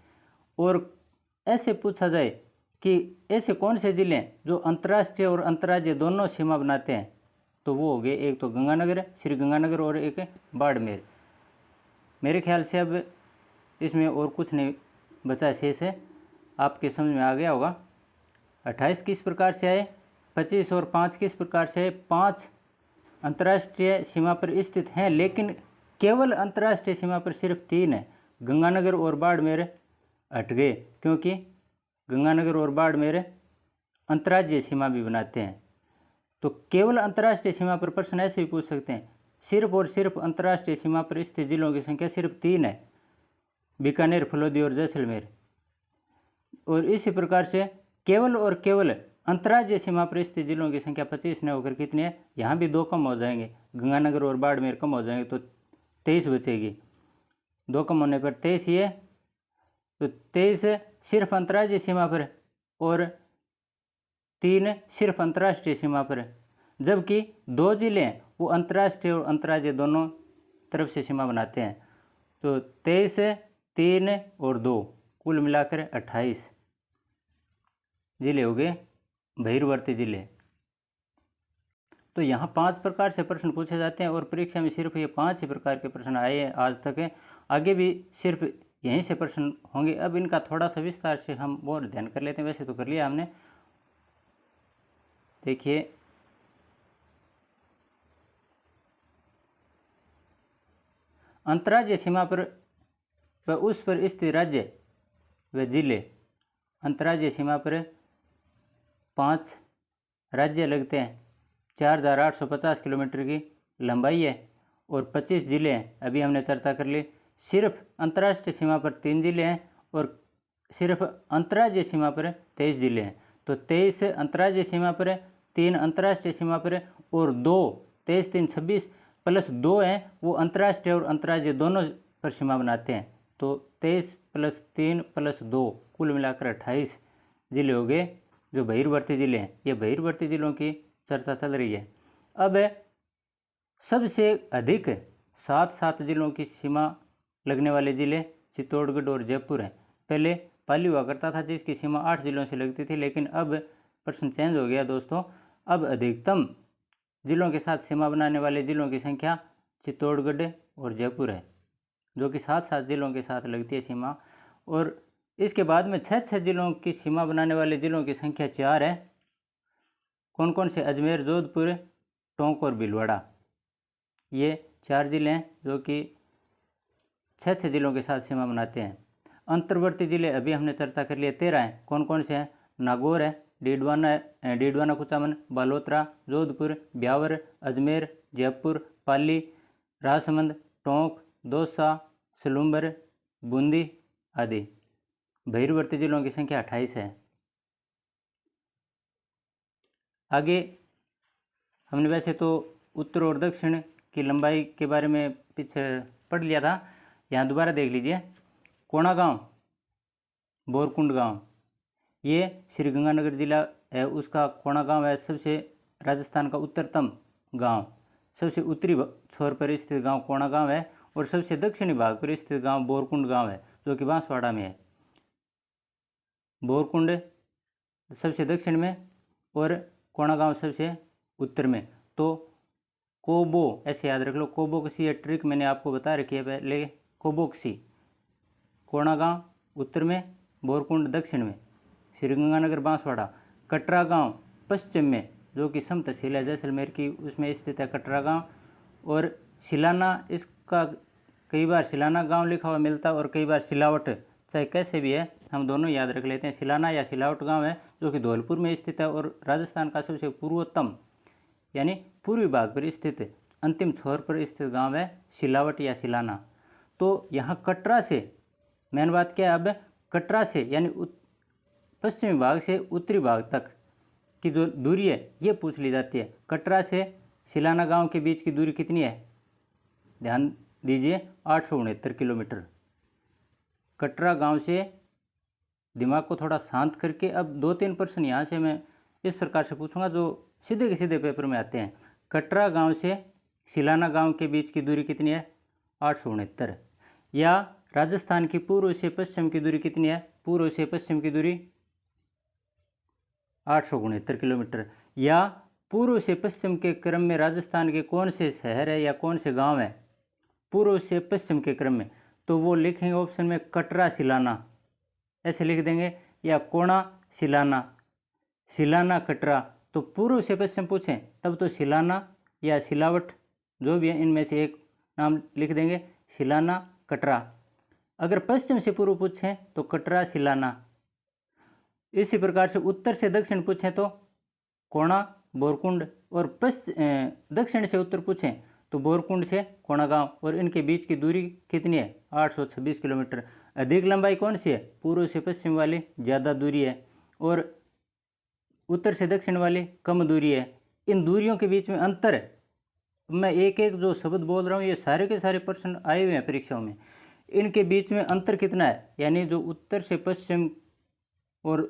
और ऐसे पूछा जाए कि ऐसे कौन से जिले हैं जो अंतर्राष्ट्रीय और अंतर्राज्यीय दोनों सीमा बनाते हैं, तो वो हो गए एक तो गंगानगर, श्री गंगानगर, और एक बाड़मेर। मेरे ख्याल से अब इसमें और कुछ नहीं बचा शेष है, आपके समझ में आ गया होगा। 28 किस प्रकार से आए, 25 और 5 किस प्रकार से आए। 5 अंतर्राष्ट्रीय सीमा पर स्थित हैं, लेकिन केवल अंतर्राष्ट्रीय सीमा पर सिर्फ 3 है। गंगानगर और बाड़मेर हट गए क्योंकि गंगानगर और बाड़मेर अंतर्राज्यीय सीमा भी बनाते हैं। तो केवल अंतर्राष्ट्रीय सीमा पर प्रश्न ऐसे भी पूछ सकते हैं, सिर्फ और सिर्फ अंतर्राष्ट्रीय सीमा पर स्थित जिलों की संख्या सिर्फ 3 है, बीकानेर, फलोदी और जैसलमेर। और इसी प्रकार से केवल और केवल अंतर्राज्यीय सीमा पर स्थित जिलों की संख्या 25 न होकर कितनी है? यहाँ भी 2 कम हो जाएंगे, गंगानगर और बाड़मेर कम हो जाएंगे तो 23 बचेगी। 2 कम होने पर 23 ही है। तो 23 सिर्फ अंतर्राज्यीय सीमा पर और 3 सिर्फ अंतर्राष्ट्रीय सीमा पर है, जबकि 2 जिले हैं वो अंतर्राष्ट्रीय और अंतर्राज्यीय दोनों तरफ से सीमा बनाते हैं। तो 23, 3 और 2 कुल मिलाकर 28 जिले हो गए बहिर्वर्ती जिले। तो यहाँ 5 प्रकार से प्रश्न पूछे जाते हैं और परीक्षा में सिर्फ ये 5 ही प्रकार के प्रश्न आए हैं आज तक। आगे भी सिर्फ यहीं से प्रश्न होंगे। अब इनका थोड़ा सा विस्तार से हम और ध्यान कर लेते हैं, वैसे तो कर लिया हमने। देखिए, अंतर्राज्यीय सीमा पर व उस पर स्थित राज्य व जिले, अंतर्राज्यीय सीमा पर 5 राज्य लगते हैं, 4850 किलोमीटर की लंबाई है और 25 जिले हैं, अभी हमने चर्चा कर ली। सिर्फ अंतर्राष्ट्रीय सीमा पर 3 जिले हैं और सिर्फ अंतर्राज्यीय सीमा पर 23 जिले हैं। तो 23 अंतर्राज्यीय सीमा पर है, 3 अंतर्राष्ट्रीय सीमा पर है और 2 23 3 26 प्लस 2 हैं वो अंतर्राष्ट्रीय और अंतर्राज्यीय दोनों पर सीमा बनाते हैं। तो 23 प्लस 3 प्लस 2 कुल मिलाकर 28 जिले हो गए जो बहिर्वर्ती जिले हैं। ये बहिर्वर्ती जिलों की चर्चा चल रही है। अब सबसे अधिक 7 जिलों की सीमा लगने वाले जिले चित्तौड़गढ़ और जयपुर हैं। पहले पाली हुआ करता था जिसकी सीमा 8 जिलों से लगती थी, लेकिन अब प्रश्न चेंज हो गया दोस्तों। अब अधिकतम जिलों के साथ सीमा बनाने वाले जिलों की संख्या चित्तौड़गढ़ और जयपुर है, जो कि 7 जिलों के साथ लगती है सीमा। और इसके बाद में 6 जिलों की सीमा बनाने वाले जिलों की संख्या 4 है। कौन कौन से? अजमेर, जोधपुर, टोंक और भीलवाड़ा। ये 4 जिले हैं जो कि 6 जिलों के साथ सीमा बनाते हैं। अंतर्वर्ती जिले अभी हमने चर्चा कर लिए 13 हैं। कौन कौन से हैं? नागौर है, डीडवाना कुचामन, बालोतरा, जोधपुर, ब्यावर, अजमेर, जयपुर, पाली, राजसमंद, टोंक, दौसा, सलूम्बर, बूंदी आदि। बहिर्वर्ती जिलों की संख्या 28 है। आगे हमने वैसे तो उत्तर और दक्षिण की लंबाई के बारे में पीछे पढ़ लिया था, यहाँ दोबारा देख लीजिए। कोणा गांव, बोरकुंड गांव, ये श्रीगंगानगर जिला है, उसका कोणा गांव है सबसे राजस्थान का उत्तरतम गांव। सबसे उत्तरी छोर पर स्थित गांव कोणा गांव है और सबसे दक्षिणी भाग पर स्थित गांव बोरकुंड गांव है जो कि बांसवाड़ा में है। बोरकुंड सबसे दक्षिण में और कोणा गांव सबसे उत्तर में। तो कोबो ऐसे याद रख लो, कोबोक्सी ट्रिक मैंने आपको बता रखी है पहले। कोबोक्सी, कोणा गांव उत्तर में, बोरकुंड दक्षिण में, श्रीगंगानगर बांसवाड़ा। कटरा गांव पश्चिम में जो कि समतहसील है जैसलमेर की, उसमें स्थित है कटरा गांव। और सिलाना, इसका कई बार सिलाना गांव लिखा हुआ मिलता है और कई बार सिलावट, चाहे कैसे भी है हम दोनों याद रख लेते हैं। सिलाना या सिलावट गांव है जो कि धौलपुर में स्थित है और राजस्थान का सबसे पूर्वोत्तम यानी पूर्वी भाग पर स्थित अंतिम छोर पर स्थित गांव है सिलावट या सिलाना। तो यहाँ कटरा से मेन बात क्या है, अब कटरा से यानी पश्चिमी भाग से उत्तरी भाग तक की जो दूरी है ये पूछ ली जाती है। कटरा से सिलाना गांव के बीच की दूरी कितनी है? ध्यान दीजिए, 869 किलोमीटर। कटरा गांव से, दिमाग को थोड़ा शांत करके, अब 2-3 प्रश्न यहाँ से मैं इस प्रकार से पूछूंगा जो सीधे के सीधे पेपर में आते हैं। कटरा गांव से सिलाना गांव के बीच की दूरी कितनी है? 869। या राजस्थान की पूर्व से पश्चिम की दूरी कितनी है? पूर्व से पश्चिम की दूरी 869 किलोमीटर। या पूर्व से पश्चिम के क्रम में राजस्थान के कौन से शहर है या कौन से गांव है पूर्व से पश्चिम के क्रम में? तो वो लिखेंगे ऑप्शन में कटरा सिलाना ऐसे लिख देंगे, या कोणा सिलाना, सिलाना कटरा। तो पूर्व से पश्चिम पूछें तब तो सिलाना या सिलावट जो भी है इनमें से एक नाम लिख देंगे, सिलाना कटरा। अगर पश्चिम से पूर्व पूछें तो कटरा सिलाना। इसी प्रकार से उत्तर से दक्षिण पूछें तो कोणा बोरकुंड, और दक्षिण से उत्तर पूछें तो बोरकुंड से कोणा गांव। और इनके बीच की दूरी कितनी है? 826 किलोमीटर। अधिक लंबाई कौन सी है? पूर्व से पश्चिम वाली ज़्यादा दूरी है और उत्तर से दक्षिण वाली कम दूरी है। इन दूरियों के बीच में अंतर है। मैं एक एक जो शब्द बोल रहा हूँ ये सारे के सारे प्रश्न आए हुए हैं परीक्षाओं में। इनके बीच में अंतर कितना है, यानी जो उत्तर से पश्चिम और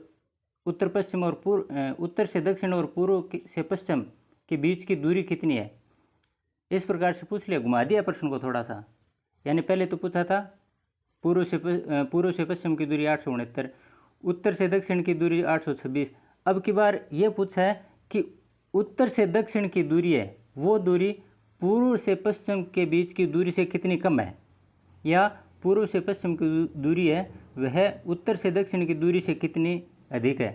उत्तर पश्चिम और उत्तर से दक्षिण और पूर्व से पश्चिम के बीच की दूरी कितनी है, इस प्रकार से पूछ लिया। घुमा दिया प्रश्न को थोड़ा सा। यानी पहले तो पूछा था पूर्व से पश्चिम की दूरी 869, उत्तर से दक्षिण की दूरी 826। अब की बार ये पूछा है कि उत्तर से दक्षिण की दूरी है वो दूरी पूर्व से पश्चिम के बीच की दूरी से कितनी कम है, या पूर्व से पश्चिम की दूरी है वह उत्तर से दक्षिण की दूरी से कितनी अधिक है।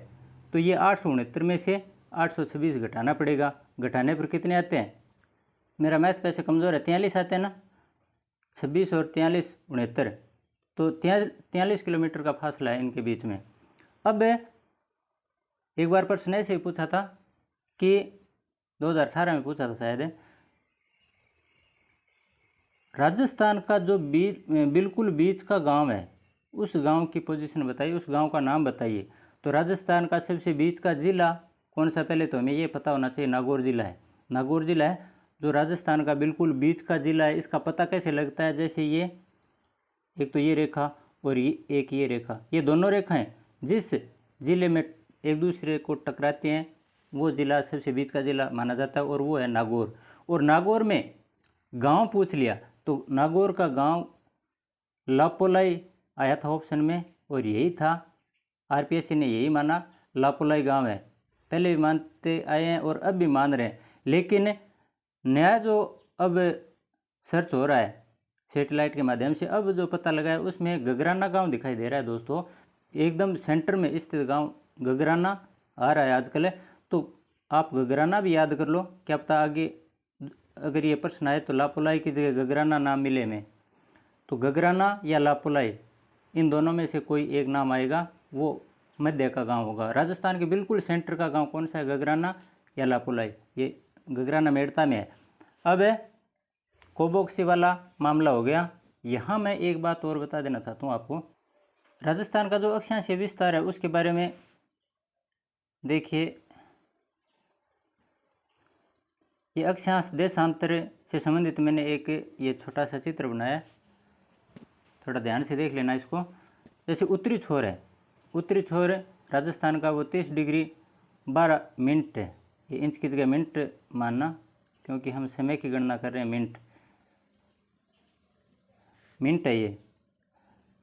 तो ये 869 में से 826 घटाना पड़ेगा। घटाने पर कितने आते हैं? मेरा मैथ वैसे कमज़ोर है, 43 आते हैं ना। 26 और 43 69, तो 43 किलोमीटर का फासला है इनके बीच में। अब एक बार प्रश्न ऐसे ही पूछा था कि 2018 में पूछा था शायद, राजस्थान का जो बिल्कुल बीच का गांव है, उस गांव की पोजीशन बताइए, उस गांव का नाम बताइए। तो राजस्थान का सबसे बीच का जिला कौन सा, पहले तो हमें ये पता होना चाहिए, नागौर जिला है। नागौर जिला है जो राजस्थान का बिल्कुल बीच का जिला है। इसका पता कैसे लगता है, जैसे ये एक तो ये रेखा और ये रेखा, ये दोनों रेखाएं जिस जिले में एक दूसरे को टकराते हैं वो जिला सबसे बीच का जिला माना जाता है, और वो है नागौर। और नागौर में गांव पूछ लिया तो नागौर का गांव लापोलाई आया था ऑप्शन में, और यही था, आरपीएससी ने यही माना, लापोलाई गांव है। पहले भी मानते आए हैं और अब भी मान रहे हैं, लेकिन नया जो अब सर्च हो रहा है सैटेलाइट के माध्यम से, अब जो पता लगा है उसमें गगराना गांव दिखाई दे रहा है दोस्तों। एकदम सेंटर में स्थित गांव गगराना आ रहा है आजकल। तो आप गगराना भी याद कर लो, क्या पता आगे अगर ये प्रश्न आए तो लापोलाई की जगह गगराना नाम मिले में। तो गगराना या लापोलाई, इन दोनों में से कोई एक नाम आएगा, वो मध्य का गांव होगा। राजस्थान के बिल्कुल सेंटर का गांव कौन सा है, गगराना या लापोलाई? ये गगराना मेड़ता में है। अब कोबोक्सी वाला मामला हो गया। यहाँ मैं एक बात और बता देना चाहता हूँ आपको, राजस्थान का जो अक्षांशीय विस्तार है उसके बारे में देखिए। ये अक्षांश देशांतर से संबंधित मैंने एक ये छोटा सा चित्र बनाया, थोड़ा ध्यान से देख लेना इसको। जैसे उत्तरी छोर है, उत्तरी छोर राजस्थान का वो 30 डिग्री 12 मिनट है। ये इंच की जगह मिनट मानना, क्योंकि हम समय की गणना कर रहे हैं, मिनट है ये।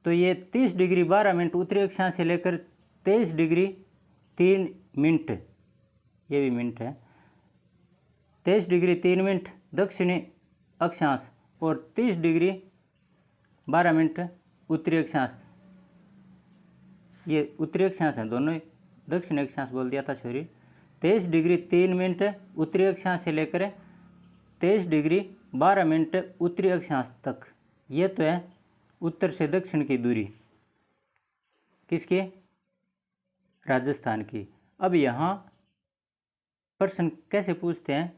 तो ये 30 डिग्री 12 मिनट उत्तरी अक्षांश से लेकर 23 डिग्री 3 मिनट, ये भी मिनट है, 23 डिग्री 3 मिनट दक्षिणी अक्षांश और 30 डिग्री 12 मिनट उत्तरी अक्षांश। ये उत्तरी अक्षांश है दोनों ही, दक्षिणी अक्षांश बोल दिया था सॉरी। 23 डिग्री 3 मिनट उत्तरी अक्षांश से लेकर 23 डिग्री 12 मिनट उत्तरी अक्षांश तक। ये तो है उत्तर से दक्षिण की दूरी, किसकी, राजस्थान की। अब यहाँ प्रश्न कैसे पूछते हैं,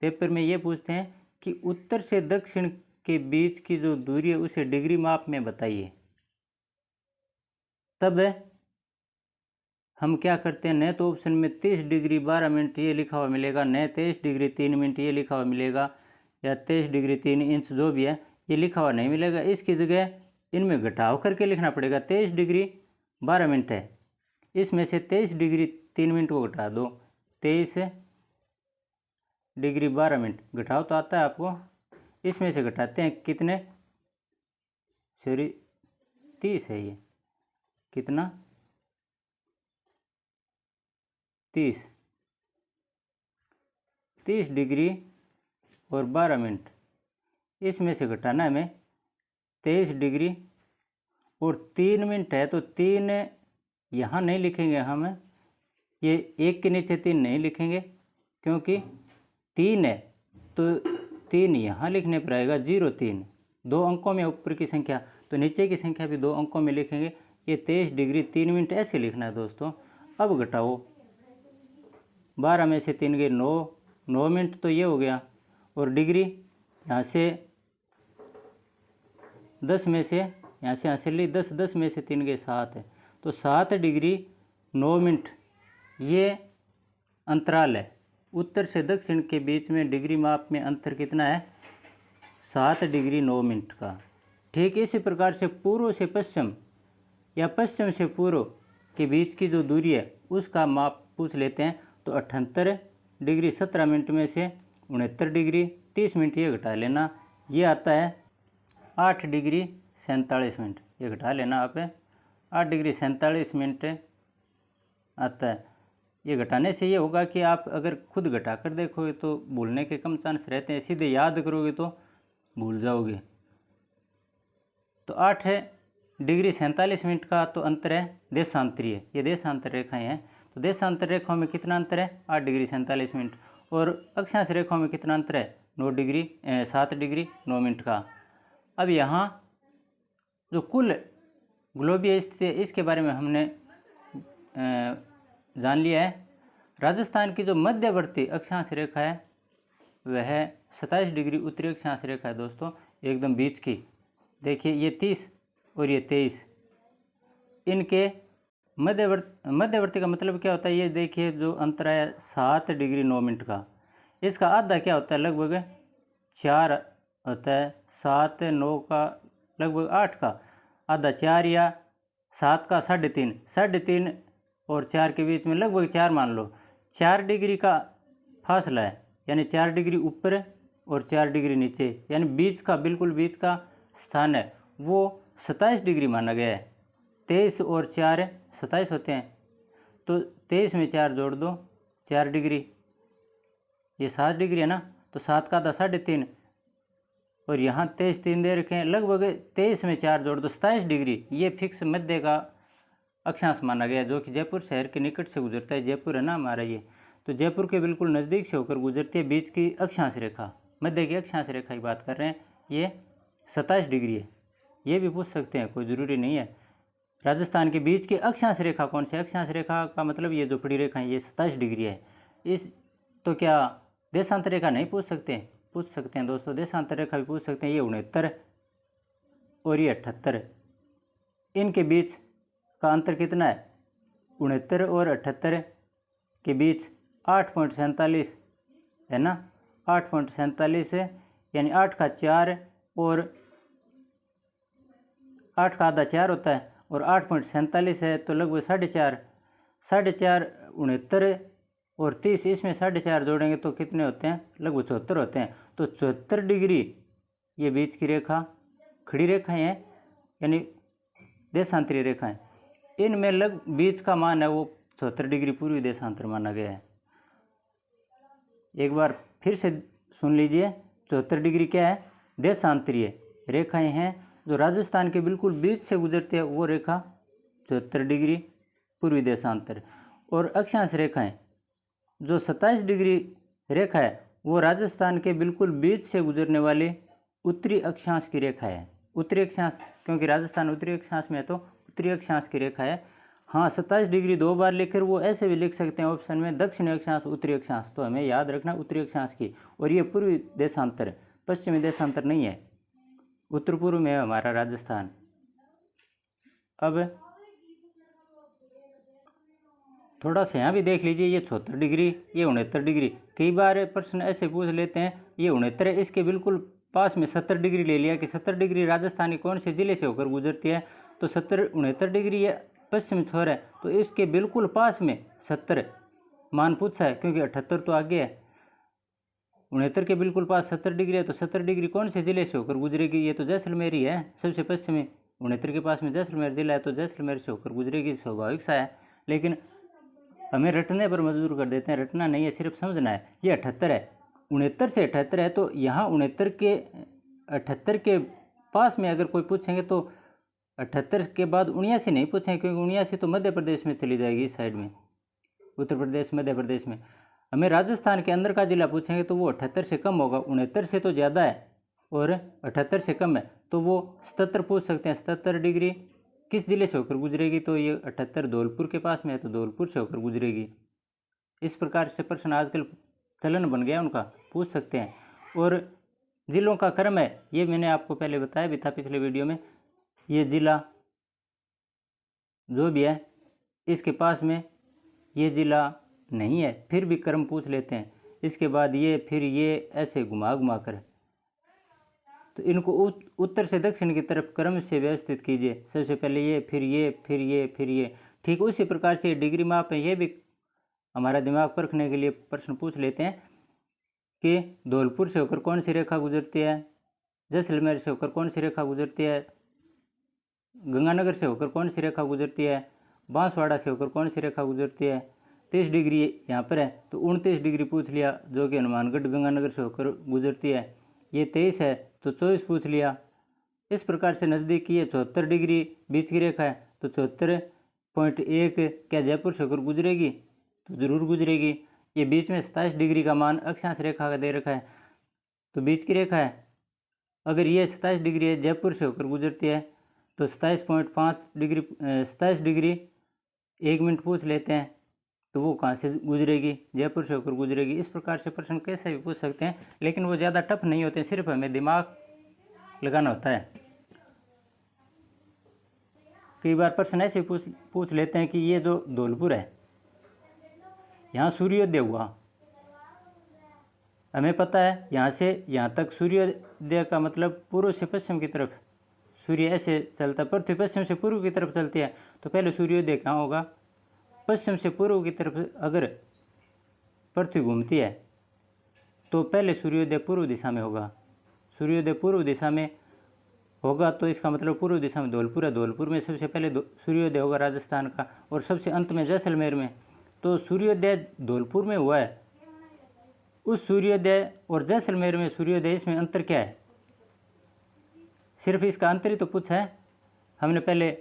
पेपर में ये पूछते हैं कि उत्तर से दक्षिण के बीच की जो दूरी है उसे डिग्री माप में बताइए। तब हम क्या करते हैं, न तो ऑप्शन में 30 डिग्री 12 मिनट ये लिखा हुआ मिलेगा, न 23 डिग्री 3 मिनट ये लिखा हुआ मिलेगा, या 23 डिग्री 3 इंच जो भी है ये लिखा हुआ नहीं मिलेगा। इसकी जगह इनमें घटाव करके लिखना पड़ेगा। 23 डिग्री 12 मिनट है, इसमें से 23 डिग्री 3 मिनट को घटा दो, 23 डिग्री 12 मिनट घटाव तो आता है आपको, इसमें से घटाते हैं कितने, सॉरी 30 है ये, कितना 30 डिग्री और 12 मिनट, इसमें से घटाना है हमें 23 डिग्री और 3 मिनट है। तो 3 यहाँ नहीं लिखेंगे हम, ये एक के नीचे 3 नहीं लिखेंगे क्योंकि 3 है, तो 3 यहाँ लिखने पर आएगा 03, 2 अंकों में ऊपर की संख्या, तो नीचे की संख्या भी 2 अंकों में लिखेंगे। ये 23 डिग्री 3 मिनट ऐसे लिखना है दोस्तों। अब घटाओ, 12 में से 3 गए 9 मिनट, तो ये हो गया, और डिग्री यहाँ से 10 में से यहाँ से ली 10 में से 3 गए 7 है, तो 7 डिग्री 9 मिनट ये अंतराल है। उत्तर से दक्षिण के बीच में डिग्री माप में अंतर कितना है, 7 डिग्री 9 मिनट का। ठीक इसी प्रकार से पूर्व से पश्चिम या पश्चिम से पूर्व के बीच की जो दूरी है उसका माप पूछ लेते हैं। तो 78 डिग्री 17 मिनट में से 69 डिग्री 30 मिनट ये घटा लेना, ये आता है 8 डिग्री 47 मिनट, ये घटा लेना आप, 8 डिग्री 47 मिनट आता है। ये घटाने से ये होगा कि आप अगर खुद घटा कर देखोगे तो भूलने के कम चांस रहते हैं, सीधे याद करोगे तो भूल जाओगे। तो 8 डिग्री 47 मिनट का तो अंतर है देशांतरीय, ये देशांतर रेखाएं हैं। तो देशांतर रेखाओं में कितना अंतर है, 8 डिग्री 47 मिनट, और अक्षांश रेखाओं में कितना अंतर है, 7 डिग्री 9 मिनट का। अब यहाँ जो कुल ग्लोबीय स्थिति है इसके बारे में हमने जान लिया है। राजस्थान की जो मध्यवर्ती अक्षांश रेखा है वह 27 डिग्री उत्तरी अक्षांश रेखा है दोस्तों। एकदम बीच की। देखिए ये 30 और ये 23, इनके मध्यवर्ती का मतलब क्या होता है, ये देखिए जो अंतर है 7 डिग्री 9 मिनट का, इसका आधा क्या होता है, लगभग 4 होता है। 7 9 का लगभग 8 का आधा 4, या 7 का 3.5, 3.5 और 4 के बीच में लगभग 4 मान लो, 4 डिग्री का फासला है, यानी 4 डिग्री ऊपर और 4 डिग्री नीचे, यानी बीच का बिल्कुल बीच का स्थान है वो 27 डिग्री माना गया है। 23 और 4 27 होते हैं, तो 23 में 4 जोड़ दो, 4 डिग्री, ये 7 डिग्री है ना, तो 7 का आधा 3.5 और यहाँ 23 3 दे रखे हैं, लगभग 23 में 4 जोड़ दो 27 डिग्री। ये फिक्स मध्य का अक्षांश माना गया, जो कि जयपुर शहर के निकट से गुजरता है। जयपुर है ना हमारा ये, तो जयपुर के बिल्कुल नज़दीक से होकर गुजरती है बीच की अक्षांश रेखा, मध्य की अक्षांश रेखा की बात कर रहे हैं। ये 27 डिग्री है, ये भी पूछ सकते हैं, कोई ज़रूरी नहीं है। राजस्थान के बीच की अक्षांश रेखा कौन सी, अक्षांश रेखा का मतलब ये जो पड़ी रेखा है ये 27 डिग्री है। इस तो क्या देशांतर रेखा नहीं पूछ सकते, पूछ सकते हैं दोस्तों, देशांतर रेखा भी पूछ सकते हैं। ये 69 और ये 78, इनके बीच का अंतर कितना है, 69 और 78 के बीच 8.47 है ना, 8.47 है, यानी 8 का 4 और 8 का आधा 4 होता है, और 8.47 है तो लगभग 4.5, 4.5 69 और 30, इसमें 4.5 जोड़ेंगे तो कितने होते हैं, लगभग 74 होते हैं। तो 74 डिग्री ये बीच की रेखा, खड़ी रेखाएं हैं यानी देशांतरीय रेखाएं, इनमें लग बीच का मान है वो 74 डिग्री पूर्वी देशांतर माना गया है। एक बार फिर से सुन लीजिए, 74 डिग्री क्या है, देशांतरीय रेखाएं हैं, जो राजस्थान के बिल्कुल बीच से गुजरती है वो रेखा 74 डिग्री पूर्वी देशांतर। और अक्षांश रेखाएं जो 27 डिग्री रेखा है वो राजस्थान के बिल्कुल बीच से गुजरने वाली उत्तरी अक्षांश की रेखा है। उत्तरी अक्षांश, क्योंकि राजस्थान उत्तरी अक्षांश में है तो उत्तरी अक्षांश की रेखा है। हाँ 27 डिग्री 2 बार लिखकर वो ऐसे भी लिख सकते हैं ऑप्शन में, दक्षिणी अक्षांश उत्तरी अक्षांश, तो हमें याद रखना उत्तरी अक्षांश की। और ये पूर्वी देशांतर, पश्चिमी देशांतर नहीं है, उत्तर पूर्व में है हमारा राजस्थान। अब थोड़ा सा यहाँ भी देख लीजिए, ये 74 डिग्री, ये 69 डिग्री। कई बार प्रश्न ऐसे पूछ लेते हैं, ये 69 है, इसके बिल्कुल पास में 70 डिग्री ले लिया कि 70 डिग्री राजस्थान के कौन से ज़िले से होकर गुजरती है, तो 69 डिग्री ये पश्चिम छोर है, तो इसके बिल्कुल पास में 70 मान पूछा है, क्योंकि 78 तो आगे है। 69 के बिल्कुल पास 70 डिग्री है, तो 70 डिग्री कौन से ज़िले से होकर गुजरेगी, ये तो जैसलमेर ही है सबसे पश्चिमी। 69 के पास में जैसलमेर जिला है, तो जैसलमेर से होकर गुजरेगी, स्वाभाविक सा है। लेकिन हमें रटने पर मजबूर कर देते हैं, रटना नहीं है, सिर्फ समझना है। ये 78 है, 69 से 78 है, तो यहाँ 78 के पास में अगर कोई पूछेंगे तो 78 के बाद 79 नहीं पूछेंगे, क्योंकि 79 तो मध्य प्रदेश में चली जाएगी, इस साइड में, उत्तर प्रदेश मध्य प्रदेश में। हमें राजस्थान के अंदर का जिला पूछेंगे तो वो 78 से कम होगा, 69 से तो ज़्यादा है और 78 से कम है, तो वो 77 पूछ सकते हैं। 77 डिग्री किस जिले से होकर गुजरेगी, तो ये 78 धौलपुर के पास में है, तो धौलपुर से होकर गुजरेगी। इस प्रकार से प्रश्न आजकल चलन बन गया उनका, पूछ सकते हैं। और जिलों का क्रम है, ये मैंने आपको पहले बताया भी था पिछले वीडियो में, ये जिला जो भी है इसके पास में ये जिला नहीं है, फिर भी क्रम पूछ लेते हैं। इसके बाद ये, फिर ये, ऐसे घुमा घुमा कर, तो इनको उत्तर से दक्षिण की तरफ क्रम से व्यवस्थित कीजिए। सबसे पहले ये, फिर ये, फिर ये, फिर ये। ठीक उसी प्रकार से डिग्री माप है, ये भी हमारा दिमाग परखने के लिए प्रश्न पूछ लेते हैं कि धौलपुर से होकर कौन सी रेखा गुजरती है, जैसलमेर से होकर कौन सी रेखा गुजरती है, गंगानगर से होकर कौन सी रेखा गुजरती है, बांसवाड़ा से होकर कौन सी रेखा गुजरती है। 30 डिग्री यहाँ पर है, तो 29 डिग्री पूछ लिया, जो कि हनुमानगढ़ गंगानगर से होकर गुजरती है। ये 23 है तो 24 पूछ लिया। इस प्रकार से नज़दीक की ये 74 डिग्री बीच की रेखा है, तो 74.1 क्या जयपुर से होकर गुजरेगी, तो ज़रूर गुजरेगी। ये बीच में 27 डिग्री का मान अक्षांश रेखा का दे रखा है, तो बीच की रेखा है। अगर ये 27 डिग्री है, जयपुर से होकर गुजरती है, तो 27.5 डिग्री 27 डिग्री 1 मिनट पूछ लेते हैं, तो वो कहाँ से गुजरेगी, जयपुर से होकर गुजरेगी। इस प्रकार से प्रश्न कैसे भी पूछ सकते हैं, लेकिन वो ज़्यादा टफ नहीं होते, सिर्फ हमें दिमाग लगाना होता है। कई बार प्रश्न ऐसे पूछ लेते हैं कि ये जो धौलपुर है, यहाँ सूर्योदय हुआ, हमें पता है यहाँ से यहाँ तक सूर्योदय का मतलब पूर्व से पश्चिम की तरफ सूर्य ऐसे चलता है, पृथ्वी पश्चिम से पूर्व की तरफ चलती है, तो पहले सूर्योदय कहाँ होगा? पश्चिम से पूर्व की तरफ अगर पृथ्वी घूमती है तो पहले सूर्योदय पूर्व दिशा में होगा। सूर्योदय पूर्व दिशा में होगा तो इसका मतलब पूर्व दिशा में धौलपुर है, धौलपुर में सबसे पहले सूर्योदय होगा राजस्थान का, और सबसे अंत में जैसलमेर में। तो सूर्योदय धौलपुर में हुआ है, उस सूर्योदय और जैसलमेर में सूर्योदय, इसमें अंतर क्या है? सिर्फ इसका अंतर ही तो पूछा है। हमने पहले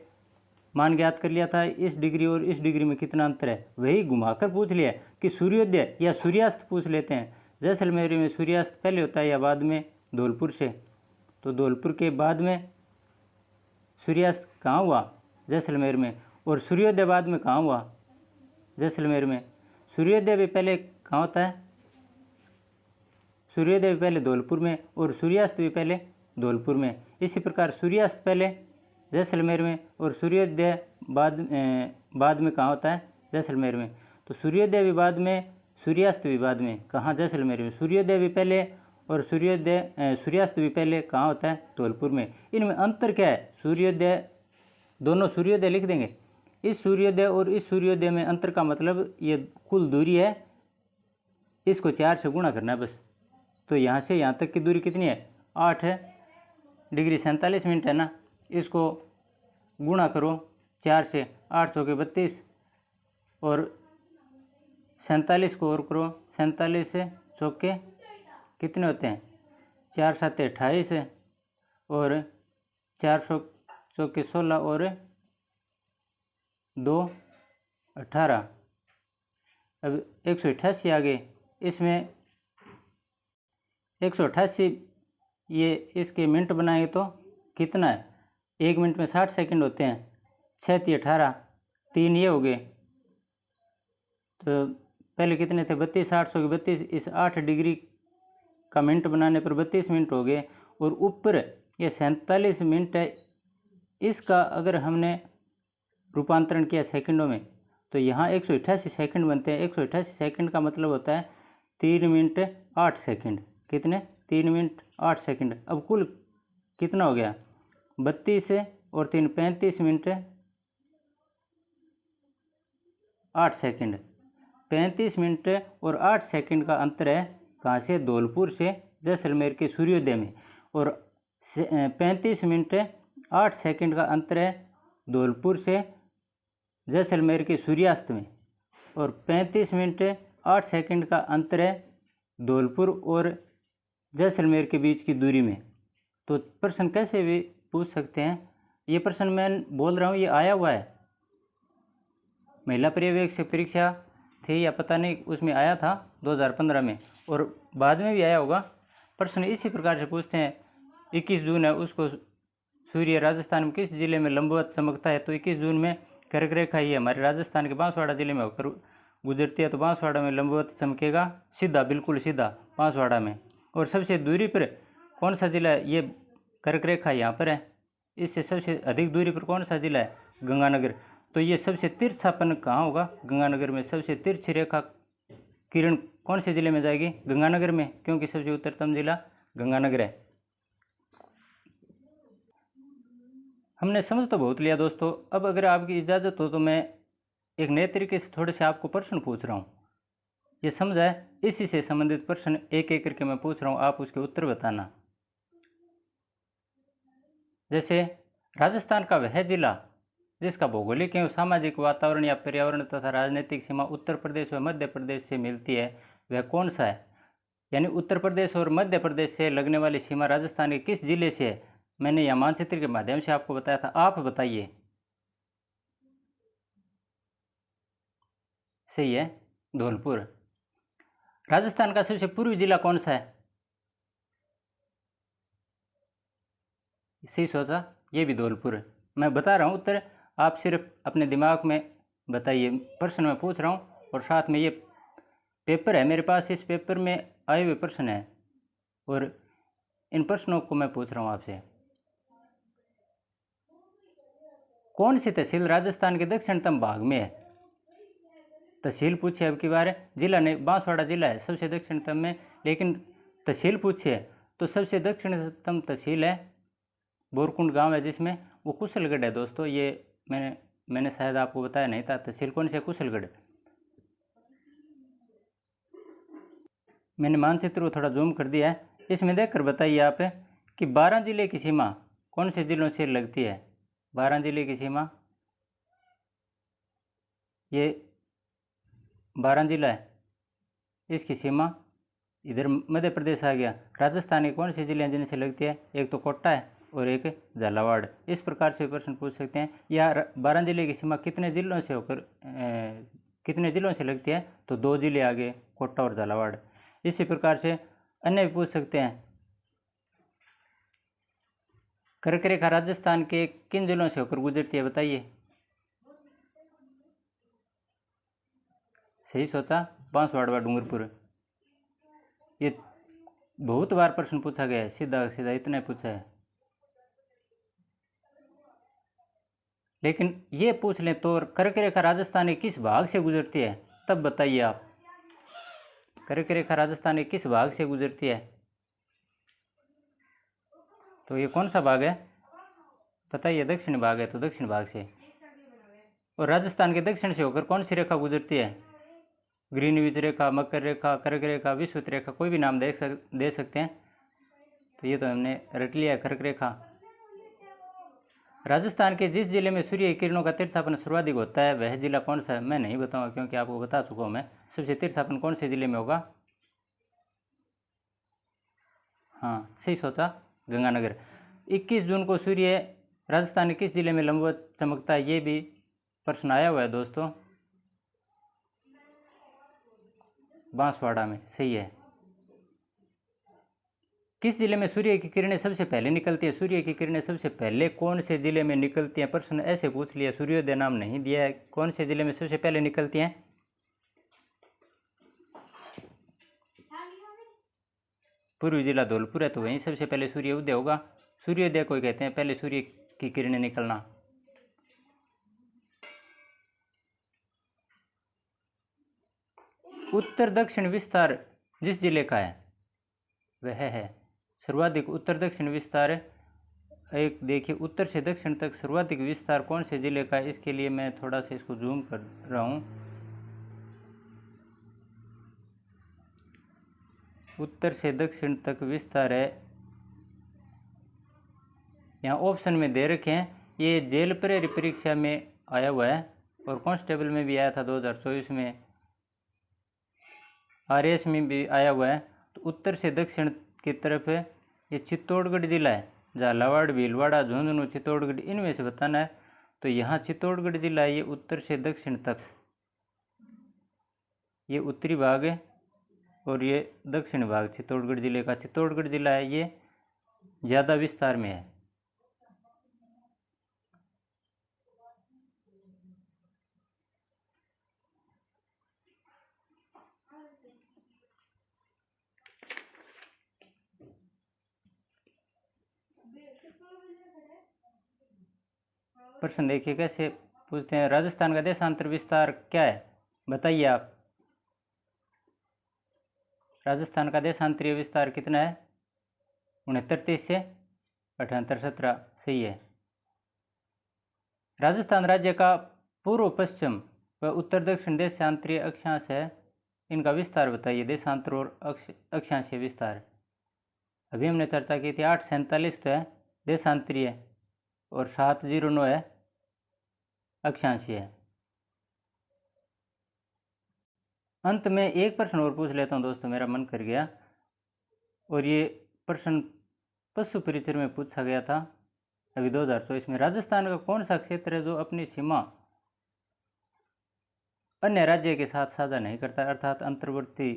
मान ज्ञात कर लिया था इस डिग्री और इस डिग्री में कितना अंतर है, वही घुमाकर पूछ लिया कि सूर्योदय या सूर्यास्त पूछ लेते हैं। जैसलमेर में सूर्यास्त पहले होता है या बाद में? धौलपुर से। तो धौलपुर के बाद में सूर्यास्त कहाँ हुआ? जैसलमेर में। और सूर्योदय बाद में कहाँ हुआ? जैसलमेर में। सूर्योदय भी पहले कहाँ होता है? सूर्योदय भी पहले धौलपुर में और सूर्यास्त भी पहले धौलपुर में। इसी प्रकार सूर्यास्त पहले जैसलमेर में और सूर्योदय बाद में कहाँ होता है? जैसलमेर में। तो सूर्योदय भी बाद में, सूर्यास्त भी बाद में, कहाँ? जैसलमेर में। सूर्योदय भी पहले और सूर्यास्त भी पहले कहाँ होता है? धौलपुर में। इनमें अंतर क्या है? सूर्योदय, दोनों सूर्योदय लिख देंगे। इस सूर्योदय और इस सूर्योदय में अंतर का मतलब ये कुल दूरी है, इसको 4 से गुणा करना है बस। तो यहाँ से यहाँ तक की दूरी कितनी है? 8 डिग्री 47 मिनट है ना। इसको गुणा करो 4 से, 8 चौके 32 और 47 को और करो, 47 से चौके कितने होते हैं? 4 7 28 और 4 चौके 16 और 2 18। अब 188 आ गए। इसमें 188 ये इसके मिनट बनाएंगे तो कितना है? 1 मिनट में 60 सेकंड होते हैं। 6 × 18, 3 ये हो गए। तो पहले कितने थे? 32, 8 चौके 32। इस 8 डिग्री का मिनट बनाने पर 32 मिनट हो गए। और ऊपर ये 47 मिनट है, इसका अगर हमने रूपांतरण किया सेकंडों में तो यहाँ 188 सेकंड बनते हैं। 188 सेकंड का मतलब होता है 3 मिनट 8 सेकंड। कितने? 3 मिनट 8 सेकंड। अब कुल कितना हो गया? 32 और 3 35 मिनट 8 सेकंड। 35 मिनट और 8 सेकंड का अंतर है कहाँ से? धौलपुर से जैसलमेर के सूर्योदय में। और 35 मिनट 8 सेकंड का अंतर है धौलपुर से जैसलमेर के सूर्यास्त में। और 35 मिनट 8 सेकंड का अंतर है धौलपुर और जैसलमेर के बीच की दूरी में। तो प्रश्न कैसे भी पूछ सकते हैं। ये प्रश्न मैं बोल रहा हूँ ये आया हुआ है, महिला पर्यवेक्षक परीक्षा थी या पता नहीं, उसमें आया था 2015 में, और बाद में भी आया होगा। प्रश्न इसी प्रकार से पूछते हैं। 21 जून है, उसको सूर्य राजस्थान में किस जिले में लंबवत चमकता है? तो 21 जून में कर्क रेखा ही हमारे राजस्थान के बांसवाड़ा जिले में होकर गुजरती है, तो बांसवाड़ा में लंबवत चमकेगा, सीधा, बिल्कुल सीधा बांसवाड़ा में। और सबसे दूरी पर कौन सा जिला है? ये कर्क रेखा यहाँ पर है। इससे सबसे अधिक दूरी पर कौन सा जिला है? गंगानगर। तो ये सबसे तिरछापन कहाँ होगा? गंगानगर में। सबसे तिरछी रेखा किरण कौन से जिले में जाएगी? गंगानगर में, क्योंकि सबसे उत्तरतम जिला गंगानगर है। हमने समझ तो बहुत लिया दोस्तों। अब अगर आपकी इजाज़त हो तो मैं एक नए तरीके से थोड़े से आपको प्रश्न पूछ रहा हूँ। ये समझ आए? इसी से संबंधित प्रश्न एक एक करके मैं पूछ रहा हूँ, आप उसके उत्तर बताना। जैसे राजस्थान का वह जिला जिसका भौगोलिक एवं सामाजिक वातावरण या पर्यावरण तथा राजनीतिक सीमा उत्तर प्रदेश व मध्य प्रदेश से मिलती है, वह कौन सा है? यानी उत्तर प्रदेश और मध्य प्रदेश से लगने वाली सीमा राजस्थान के किस जिले से है? मैंने यह मानचित्र के माध्यम से आपको बताया था, आप बताइए। सही है, धौलपुर। राजस्थान का सबसे पूर्वी जिला कौन सा है? सही सोचा, ये भी धौलपुर है। मैं बता रहा हूँ उत्तर, आप सिर्फ अपने दिमाग में बताइए। प्रश्न मैं पूछ रहा हूँ और साथ में ये पेपर है मेरे पास, इस पेपर में आए हुए प्रश्न हैं और इन प्रश्नों को मैं पूछ रहा हूँ आपसे। कौन सी तहसील राजस्थान के दक्षिणतम भाग में है? तहसील पूछे अब की बार, जिला नहीं, बांसवाड़ा जिला है सबसे दक्षिणतम में, लेकिन तहसील पूछे तो सबसे दक्षिणतम तहसील है बोरकुंड गांव है जिसमें, वो कुशलगढ़ है दोस्तों। ये मैंने शायद आपको बताया नहीं था, तहसील कौन सी है? कुशलगढ़। मैंने मानचित्र को थोड़ा जूम कर दिया है, इसमें देखकर बताइए आप कि 12 जिले की सीमा कौन से जिलों से लगती है? 12 जिले की सीमा, ये 12 जिला है, इसकी सीमा इधर मध्य प्रदेश आ गया। राजस्थान के कौन से जिले हैं जिनसे लगती है? एक तो कोटा है और एक झालावाड़। इस प्रकार से प्रश्न पूछ सकते हैं। या 12 जिले की सीमा कितने जिलों से होकर कितने जिलों से लगती है? तो 2 जिले आ गए, कोटा और झालावाड़। इसी प्रकार से अन्य भी पूछ सकते हैं, कर्क रेखा राजस्थान के किन जिलों से होकर गुजरती है? बताइए। सही सोचा, बांसवाड़ा व डूंगरपुर। ये बहुत बार प्रश्न पूछा गया है, सीधा सीधा इतना पूछा है। लेकिन ये पूछ लें तो कर्क रेखा राजस्थान के किस भाग से गुजरती है, तब बताइए आप। कर्क रेखा राजस्थान के किस भाग से गुजरती है? तो ये कौन सा भाग है? बताइए। दक्षिण भाग है, तो दक्षिण भाग से। और राजस्थान के दक्षिण से होकर कौन सी रेखा गुजरती है? ग्रीनविच रेखा, मकर रेखा, कर्क रेखा, विषुवत रेखा, कोई भी नाम दे सकते हैं। तो ये तो हमने रट लिया, कर्क रेखा। राजस्थान के जिस जिले में सूर्य की किरणों का तिरछापन सर्वाधिक होता है वह जिला कौन सा है? मैं नहीं बताऊंगा क्योंकि आपको बता चुका हूं मैं। सबसे तिरछापन कौन से जिले में होगा? हाँ, सही सोचा, गंगानगर। 21 जून को सूर्य राजस्थान के किस जिले में लंबवत चमकता है? ये भी प्रश्न आया हुआ है दोस्तों। बांसवाड़ा में, सही है। किस जिले में सूर्य की किरणें सबसे पहले निकलती है? सूर्य की किरणें सबसे पहले कौन से जिले में निकलती हैं? प्रश्न ऐसे पूछ लिया, सूर्योदय नाम नहीं दिया है। कौन से जिले में सबसे पहले निकलती हैं? पूर्वी जिला धौलपुर है, तो वहीं सबसे पहले सूर्य उदय होगा। सूर्योदय को कहते हैं पहले सूर्य की किरणें निकलना। उत्तर दक्षिण विस्तार जिस जिले का है वह है सर्वाधिक उत्तर दक्षिण विस्तार। एक देखिए, उत्तर से दक्षिण तक सर्वाधिक विस्तार कौन से जिले का है? इसके लिए मैं थोड़ा सा इसको जूम कर रहा हूँ। उत्तर से दक्षिण तक विस्तार है, यहाँ ऑप्शन में दे रखे हैं। ये जेल प्रहरी परीक्षा में आया हुआ है और कांस्टेबल में भी आया था 2024 में, आरएएस में भी आया हुआ है। तो उत्तर से दक्षिण की तरफ है, ये चित्तौड़गढ़ जिला है। झालावाड़, भीलवाड़ा, झुंझुनू, चित्तौड़गढ़, इनमें से बताना है। तो यहाँ चित्तौड़गढ़ जिला है, ये उत्तर से दक्षिण तक, ये उत्तरी भाग है और ये दक्षिण भाग चित्तौड़गढ़ जिले का। चित्तौड़गढ़ जिला है, ये ज़्यादा विस्तार में है। प्रश्न देखिए कैसे पूछते हैं। राजस्थान का देशांतर विस्तार क्या है? बताइए आप। राजस्थान का देशांतरीय विस्तार कितना है? 69 से 78-17, सही है। राजस्थान राज्य का पूर्व पश्चिम व उत्तर दक्षिण देशांतरीय अक्षांश है, इनका विस्तार बताइए। देशांतर और अक्षांशीय विस्तार अभी हमने चर्चा की थी। 847 तो है देशांतरीय और 709 है अक्षांशीय। अंत में एक प्रश्न और पूछ लेता हूँ दोस्तों, मेरा मन कर गया। और ये प्रश्न पशु परिचर में पूछा गया था अभी 2024 में। राजस्थान का कौन सा क्षेत्र है जो अपनी सीमा अन्य राज्य के साथ साझा नहीं करता, अर्थात अंतर्वर्ती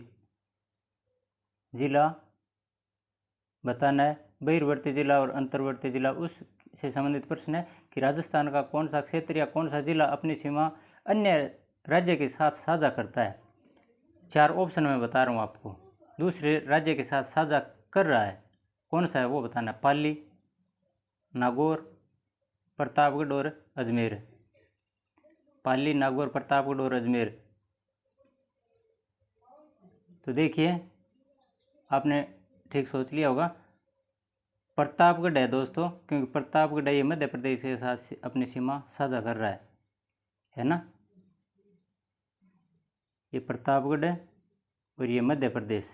जिला बताना है। बहिर्वर्ती जिला और अंतर्वर्ती जिला, उससे संबंधित प्रश्न है कि राजस्थान का कौन सा क्षेत्र या कौन सा जिला अपनी सीमा अन्य राज्य के साथ साझा करता है। 4 ऑप्शन में बता रहा हूँ आपको, दूसरे राज्य के साथ साझा कर रहा है, कौन सा है वो बताना। पाली, नागौर, प्रतापगढ़ और अजमेर, पाली, नागौर, प्रतापगढ़ और अजमेर। तो देखिए आपने ठीक सोच लिया होगा, प्रतापगढ़ है दोस्तों, क्योंकि प्रतापगढ़ ये मध्य प्रदेश के साथ अपनी सीमा साझा कर रहा है ना। ये प्रतापगढ़ है और ये मध्य प्रदेश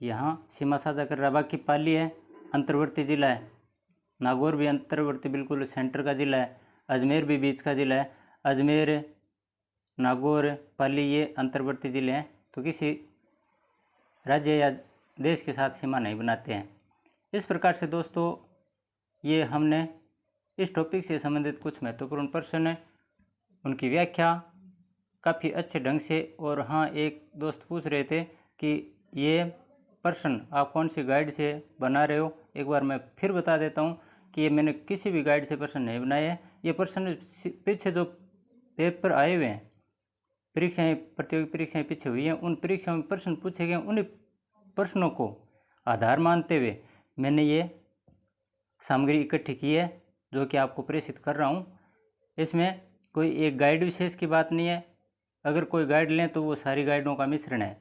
यहाँ सीमा साझा कर रहा है। बाकी पाली है अंतर्वर्ती जिला है, नागौर भी अंतर्वर्ती बिल्कुल सेंटर का जिला है, अजमेर भी बीच का जिला है। अजमेर, नागौर, पाली ये अंतर्वर्ती जिले हैं, तो किसी राज्य या देश के साथ सीमा नहीं बनाते हैं। इस प्रकार से दोस्तों ये हमने इस टॉपिक से संबंधित कुछ महत्वपूर्ण प्रश्न है उनकी व्याख्या काफ़ी अच्छे ढंग से। और हाँ, एक दोस्त पूछ रहे थे कि ये प्रश्न आप कौन सी गाइड से बना रहे हो। एक बार मैं फिर बता देता हूँ कि ये मैंने किसी भी गाइड से प्रश्न नहीं बनाए हैं। ये प्रश्न पीछे जो पेपर आए हुए हैं, परीक्षाएं, प्रतियोगी परीक्षाएं पीछे हुई हैं, उन परीक्षाओं में प्रश्न पूछे गए, उन्हीं प्रश्नों को आधार मानते हुए मैंने ये सामग्री इकट्ठी की है जो कि आपको प्रेषित कर रहा हूँ। इसमें कोई एक गाइड विशेष की बात नहीं है, अगर कोई गाइड लें तो वो सारी गाइडों का मिश्रण है।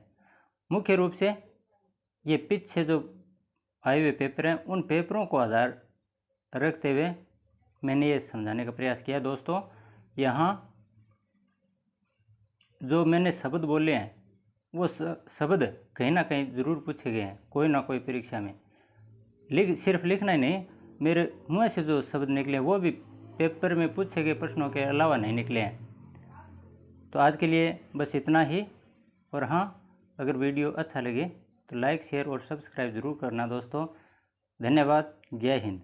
मुख्य रूप से ये पीछे जो आए हुए पेपर हैं उन पेपरों को आधार रखते हुए मैंने ये समझाने का प्रयास किया। दोस्तों यहाँ जो मैंने शब्द बोले हैं वो शब्द कहीं ना कहीं ज़रूर पूछे गए हैं कोई ना कोई परीक्षा में। सिर्फ लिखना ही नहीं, मेरे मुँह से जो शब्द निकले वो भी पेपर में पूछे गए प्रश्नों के अलावा नहीं निकले हैं। तो आज के लिए बस इतना ही। और हाँ, अगर वीडियो अच्छा लगे तो लाइक, शेयर और सब्सक्राइब ज़रूर करना दोस्तों। धन्यवाद। जय हिंद।